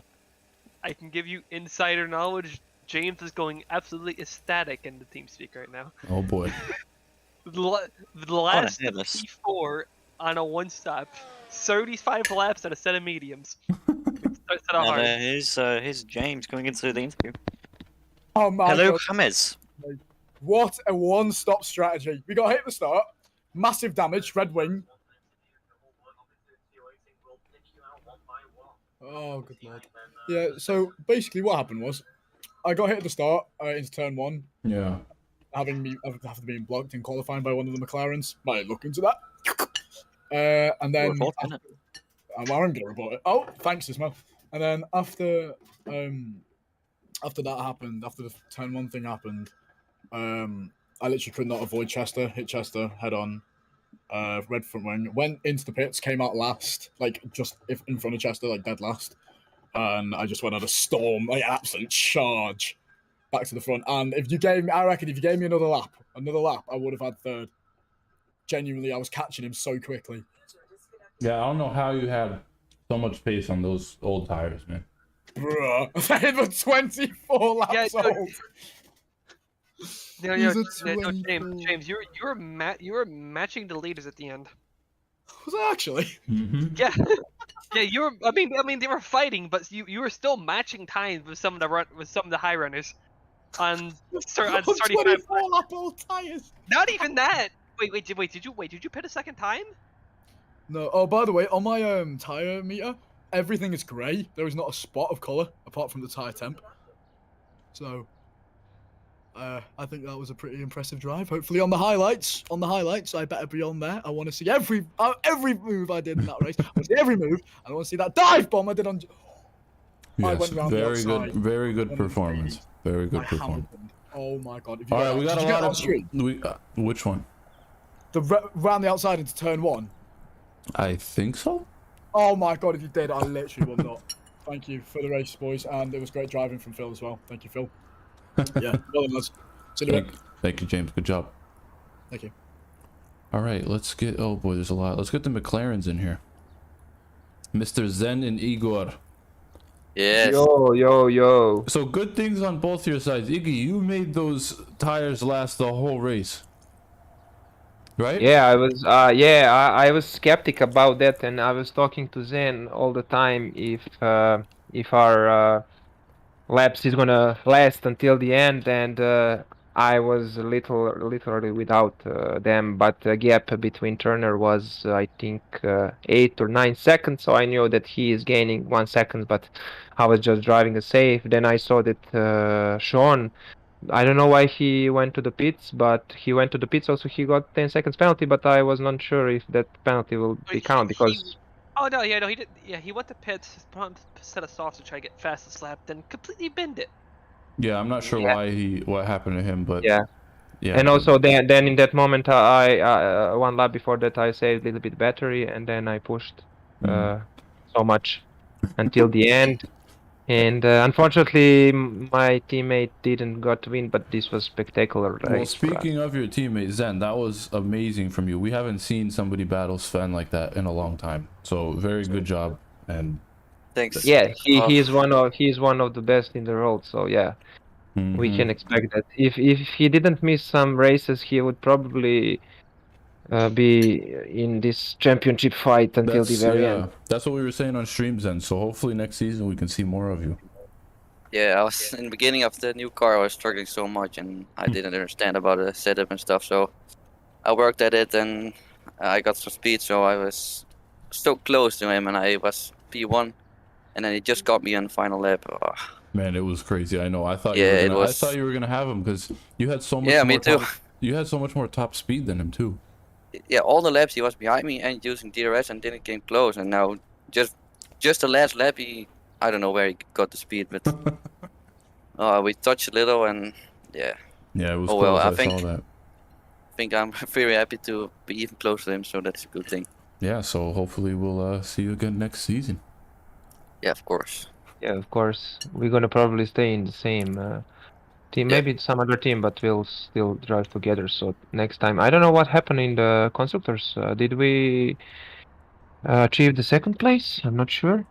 I can give you insider knowledge. James is going absolutely ecstatic in the TeamSpeak right now. Oh boy. The last hear this. P4 on a one-stop, 35 laps at a set of mediums. Set of hard. and here's James going into the interview. Oh my Hello, god. James. What a one-stop strategy. We got hit at the start. Massive damage, red wing. Oh, good lord. Yeah, so basically what happened was I got hit at the start into turn 1, Yeah. having been blocked in qualifying by one of the McLarens. Might look into that. And then Report, innit? I'm going to report it. Oh, thanks, Ismail. And then after that happened, after the turn 1 thing happened, I literally could not avoid Chester, hit Chester head on, red front wing, went into the pits, came out last, like just in front of Chester, like dead last. And I just went on a storm, like absolute charge back to the front. And I reckon if you gave me another lap, I would have had third. Genuinely, I was catching him so quickly. Yeah, I don't know how you had so much pace on those old tires, man. Bruh, they were 24 laps Yeah, dude. old. No, These are James, you were matching the leaders at the end. Was I actually? Mm-hmm. Yeah, yeah, you were. I mean, they were fighting, but you were still matching times with some of the high runners. On 35. 24 lap old tires. Not even that. Wait, did you pit a second time? No. Oh, by the way, on my tire meter, everything is grey. There is not a spot of colour apart from the tire temp. So, I think that was a pretty impressive drive. Hopefully, on the highlights, I better be on there. I want to see every move I did in that race. I want to see every move. I want to see that dive bomb I did on. I Yes, went round the very outside. good, very good performance. Very good I performance. hammered them. Oh my god! If All right, we got did a you get lot it on of. stream? Which one? Round the outside into turn 1. I think so. Oh my god, if you did, I literally will not. Thank you for the race, boys, and it was great driving from Phil as well. Thank you, Phil. Yeah, well done, lads. See you in a bit. Thank you, James. Good job. Thank you. All right, let's get. Oh boy, there's a lot. Let's get the McLarens in here. Mr. Zen and Igor. Yes. Yo. So good things on both your sides. Iggy, you made those tires last the whole race, right? Yeah, I was skeptic about that, and I was talking to Zen all the time if our laps is gonna last until the end, and I was literally without them, but the gap between Turner was I think 8 or 9 seconds, so I knew that he is gaining 1 second, but I was just driving a safe. Then I saw that Sean, I don't know why he went to the pits, but he went to the pits also. He got 10 seconds penalty, but I was not sure if that penalty will be counted because. Oh no, yeah, no, he did. Yeah, he went to pits, set us off to try to get fastest lap, then completely binned it. Yeah, I'm not sure what happened to him, but Yeah. yeah. And also then in that moment, I 1 lap before that I saved a little bit battery, and then I pushed so much until the end. And unfortunately, my teammate didn't got to win, but this was spectacular race. Well, speaking of your teammate Zen, that was amazing from you. We haven't seen somebody battle Sven like that in a long time. So very good job. And Thanks. Yeah, he is one of the best in the world. So yeah, we Mhm. can expect that. If he didn't miss some races, he would probably be in this championship fight until the very end. That's what we were saying on streams then. So hopefully next season we can see more of you. Yeah, I was in the beginning of the new car. I was struggling so much, and I didn't understand about the setup and stuff. So I worked at it, and I got some speed. So I was so close to him, and I was P1, and then he just got me on the final lap. Oh. Man, it was crazy. I know. I thought Yeah, I thought you were gonna have him because you had so much. Yeah, more me too. You had so much more top speed than him too. Yeah, all the laps he was behind me and using DRS and didn't get close, and now just the last lap I don't know where he got the speed, but we touched a little, and yeah. Yeah, it was Oh, close. well, I saw that. think I'm very happy to be even closer to him, so that's a good thing. Yeah, so hopefully we'll see you again next season. Yeah, of course. Yeah, of course. We're gonna probably stay in the same team, Yeah. maybe some other team, but we'll still drive together. So next time, I don't know what happened in the constructors. Did we achieve the second place? I'm not sure.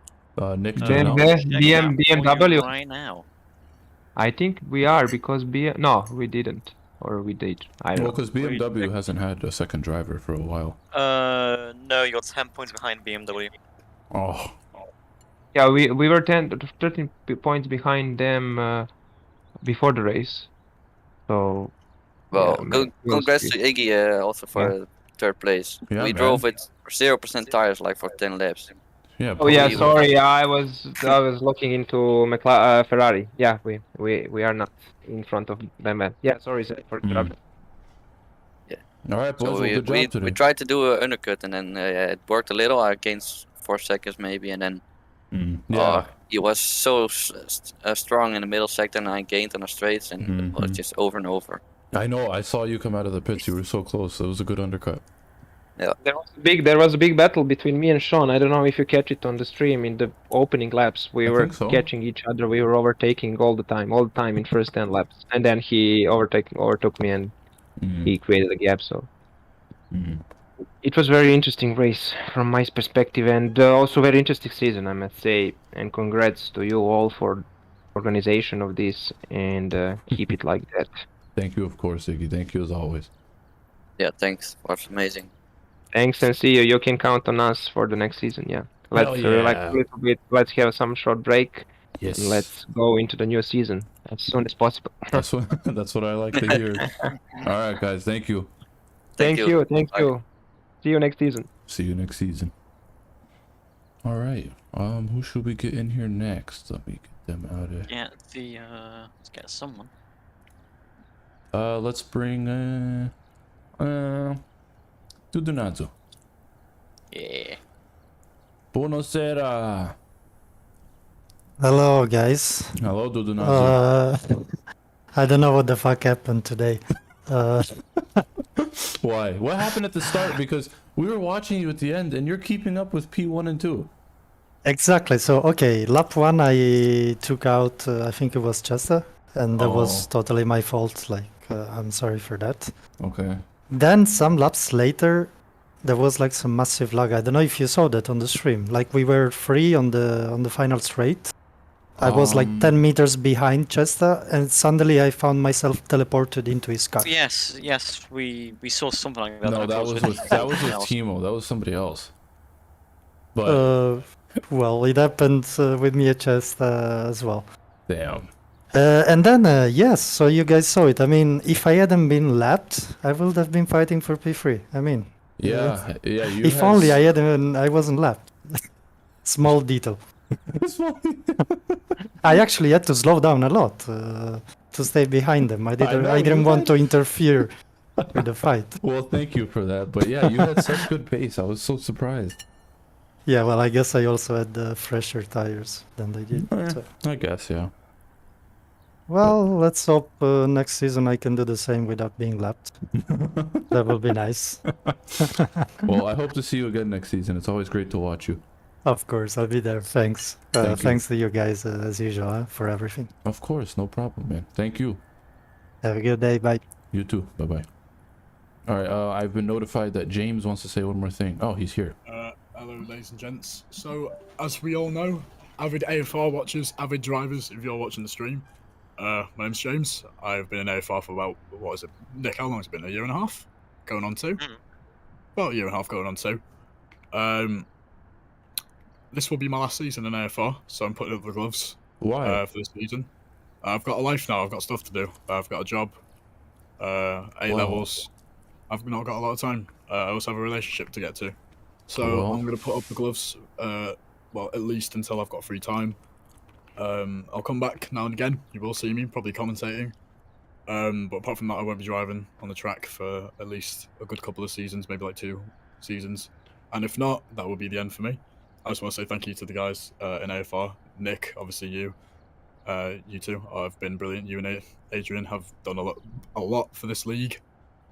Nick, do you Then know? BMW. right now. I think we are because no, we didn't, or we did. I don't Well, know. because BMW hasn't had a second driver for a while. No, you're 10 points behind BMW. Oh, Yeah, we were 13 points behind them before the race, so Well, Yeah, man, it was congrats good. to Iggy also for third place. Yeah, We man. drove with 0% tires like for 10 laps. Yeah. Oh yeah, We- sorry, I was looking into Ferrari. Yeah, we are not in front of them. Man. Yeah, sorry Zach, for interrupting. All right, boys. So Well, good job today. we tried to do an undercut and then it worked a little. I gained 4 seconds maybe, and then Yeah. he was so strong in the middle sector, and I gained on the straights, and it was just over and over. I know. I saw you come out of the pits. You were so close. It was a good undercut. There was a big battle between me and Sean. I don't know if you catch it on the stream in the opening laps. We I were think so. catching each other. We were overtaking all the time in first 10 laps. And then he overtook me and he created a gap. So it was very interesting race from my perspective, and also very interesting season, I must say. And congrats to you all for organization of this, and keep it like that. Thank you, of course, Iggy. Thank you as always. Yeah, thanks. It was amazing. Thanks, and see you. You can count on us for the next season. Yeah. Let's relax a little bit. Let's have some short break. Yes. And let's go into the new season as soon as possible. That's what I like to hear. All right, guys. Thank you. Thank you. Bye. See you next season. See you next season. All right. Who should we get in here next? Let me get them out of. Yeah, let's get someone. Let's bring Dudunazzo. Yeah. Buonasera. Hello, guys. Hello, Dudunazzo. I don't know what the fuck happened today. Why? What happened at the start? Because we were watching you at the end, and you're keeping up with P1 and 2. Exactly. So, okay, lap 1 I took out, I think it was Chester, and that was totally my fault. Like, I'm sorry for that. Okay. Then some laps later, there was like some massive lag. I don't know if you saw that on the stream. Like, we were free on the final straight. I was like 10 meters behind Chester, and suddenly I found myself teleported into his car. Yes, we saw something like that. No, I that thought was it with something else. Timo. That was somebody else. But Well, it happened with me at Chester as well. damn. And then, yes, so you guys saw it. I mean, if I hadn't been lapped, I would have been fighting for P3. I mean, Yeah. You if only I wasn't lapped. Small detail. I actually had to slow down a lot to stay behind them. I didn't want to interfere with the fight. Well, thank you for that. But yeah, you had such good pace. I was so surprised. Yeah, well, I guess I also had fresher tires than they did. So. I guess, yeah. Well, let's hope next season I can do the same without being lapped. That will be nice. Well, I hope to see you again next season. It's always great to watch you. Of course, I'll be there. Thanks. Thanks to you guys as usual for everything. Of course, no problem, man. Thank you. Have a good day. Bye. You too. Bye-bye. All right, I've been notified that James wants to say one more thing. Oh, he's here. Hello, ladies and gents. So, as we all know, avid AFR watchers, avid drivers, if you're watching the stream, my name's James. I've been in AFR for about, what is it? Nick, how long has it been? A year and a half? Going on 2? About a year and a half going on 2. This will be my last season in AFR, so I'm putting up the gloves. Why? For this season. I've got a life now, I've got stuff to do. I've got a job, A-levels. I've not got a lot of time. I also have a relationship to get to. So I'm going to put up the gloves, well, at least until I've got free time. I'll come back now and again. You will see me, probably commentating. But apart from that, I won't be driving on the track for at least a good couple of seasons, maybe like 2 seasons. And if not, that will be the end for me. I just want to say thank you to the guys in AFR. Nick, obviously you two have been brilliant. You and Adrian have done a lot for this league.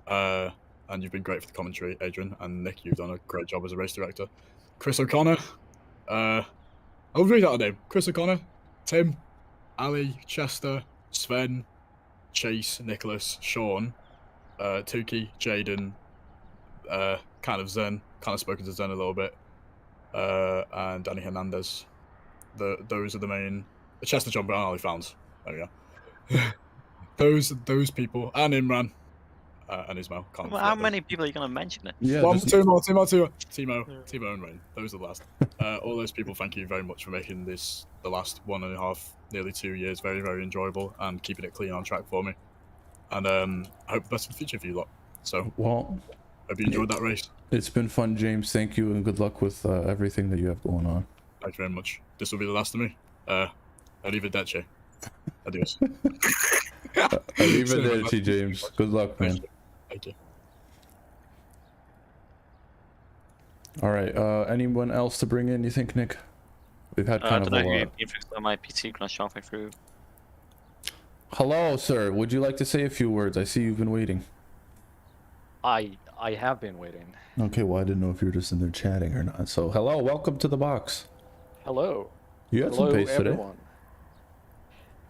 And you've been great for the commentary, Adrian. And Nick, you've done a great job as a race director. Chris O'Connor. I'll read out a name. Chris O'Connor, Tim, Ali, Chester, Sven, Chase, Nicholas, Sean, Tuki, Jaden, kind of Zen, kind of spoken to Zen a little bit, and Danny Hernandez. Those are the main. Chester, John Brown, Ali fans. There we go. those people, and Imran. And Ismail. Well, how many people are you going to mention it? Yeah, Two more, Timo and Rain. Those are the last. All those people, thank you very much for making this the last 1.5, nearly 2 years very, very enjoyable and keeping it clean on track for me. and I hope the best for the future for you lot. So, Well, hope you enjoyed that race. it's been fun, James. Thank you, and good luck with everything that you have going on. Thank you very much. This will be the last of me. Arrivederci. Adios. Arrivederci, James. Good luck, man. Thank you. All right. Anyone else to bring in? You think, Nick? We've had kind of a lot. You fixed my PC crash halfway through. Hello, sir. Would you like to say a few words? I see you've been waiting. I have been waiting. Okay, well, I didn't know if you were just in there chatting or not. So, hello, welcome to the box. Hello. You had Hello, some pace everyone.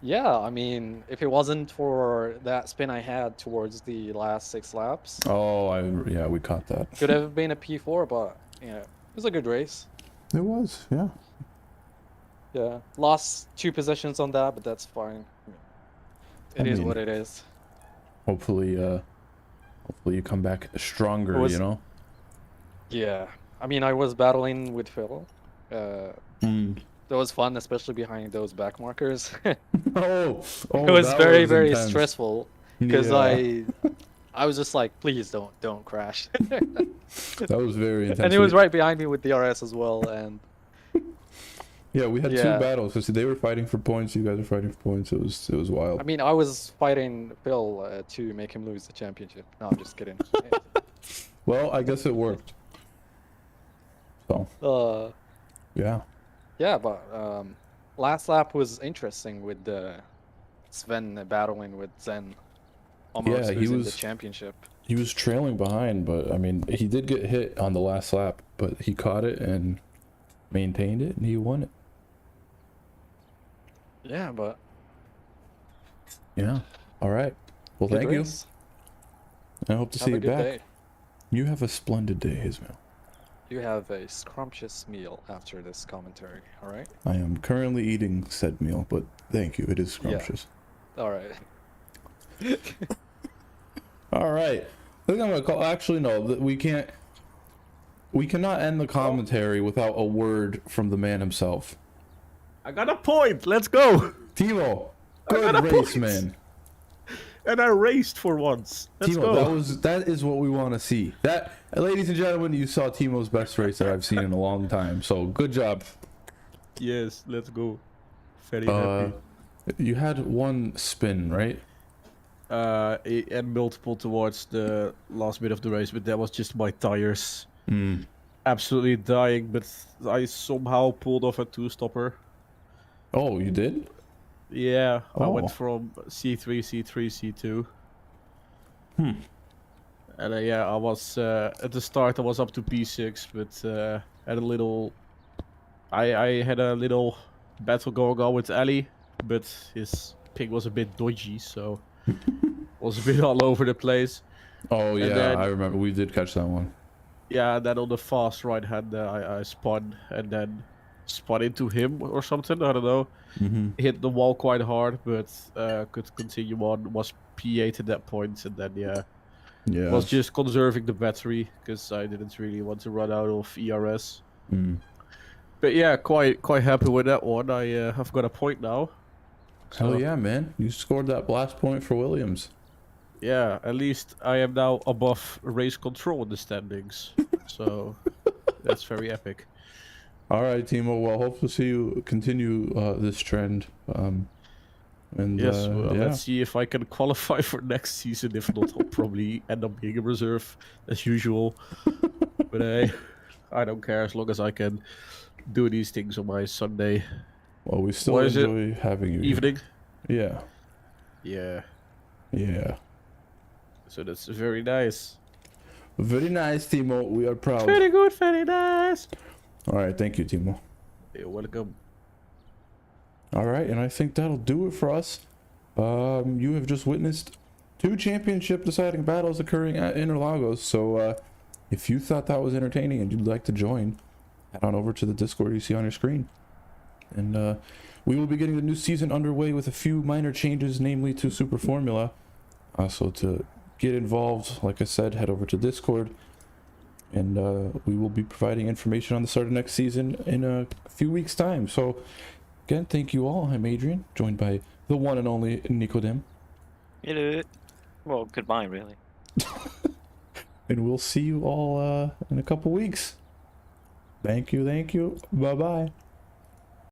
Yeah, I mean, if it wasn't for that spin I had towards the last 6 laps, today. Oh, yeah, we caught that. could have been a P4, but it was a good race. It was, yeah. Yeah, lost 2 positions on that, but that's fine. It is what it is. Hopefully you come back stronger, Was- you know? Yeah, I mean, I was battling with Phil. That was fun, especially behind those back markers. It was that very, was very intense. stressful because Yeah. I was just like, please don't crash. That was very intense. And he was right behind me with DRS as well, and Yeah, we had Yeah. 2 battles. So they were fighting for points. You guys were fighting for points. It was wild. I mean, I was fighting Phil to make him lose the championship. No, I'm just kidding. Well, I guess it worked. So yeah. Yeah, but last lap was interesting with Sven battling with Zen, almost Yeah, he losing the was- championship. He was trailing behind, but I mean, he did get hit on the last lap, but he caught it and maintained it, and he won it. Yeah, but Yeah. All right. Well, good thank race. you. I hope to Have see a you good back. day. You have a splendid day, Ismail. You have a scrumptious meal after this commentary. All right. I am currently eating said meal, but thank you. It is scrumptious. All right. All right. I think I'm gonna call. Actually, no. We can't. We cannot end the commentary without a word from the man himself. I got a point. Let's go. Timo, I got good a race, point. man. And I raced for once. Let's Timo, go. that is what we want to see. That, ladies and gentlemen, you saw Timo's best race that I've seen in a long time. So good job. Yes, let's go. Very happy. You had one spin, right? And multiple towards the last bit of the race, but that was just my tires. Absolutely dying, but I somehow pulled off a 2-stopper. Oh, you did? Yeah, I Oh. went from C3, C3, C2. And yeah, I was at the start I was up to P6, but had a little. I had a little battle going on with Ali, but his ping was a bit dodgy, so was a bit all over the place. Oh yeah, then- I remember. We did catch that one. Yeah, and then on the fast right hand, I spun and then spun into him or something. I don't know. Hit the wall quite hard, but could continue on. Was P8 at that point, and then Yeah. was just conserving the battery because I didn't really want to run out of ERS. But yeah, quite happy with that one. I have got a point now. Hell So, yeah, man! You scored that blast point for Williams. Yeah, at least I am now above race control in the standings. So that's very epic. All right, Timo. Well, hope to see you continue this trend. And Yes, well, yeah. let's see if I can qualify for next season. If not, I'll probably end up being a reserve as usual. But hey, I don't care as long as I can do these things on my Sunday Well, we still What is it? enjoy having you. here. evening. Yeah. Yeah, Yeah. so that's very nice. Very nice, Timo. We are proud. Very good, very nice. All right, thank you, Timo. You're welcome. All right, and I think that'll do it for us. You have just witnessed 2 championship deciding battles occurring at Interlagos. So if you thought that was entertaining and you'd like to join, head on over to the Discord you see on your screen. And we will be getting the new season underway with a few minor changes, namely to Super Formula. So to get involved, like I said, head over to Discord. And we will be providing information on the start of next season in a few weeks' time. So again, thank you all. I'm Adrian, joined by the one and only Nicodem. Hello. Well, goodbye, really. And we'll see you all in a couple weeks. Thank you. Bye bye.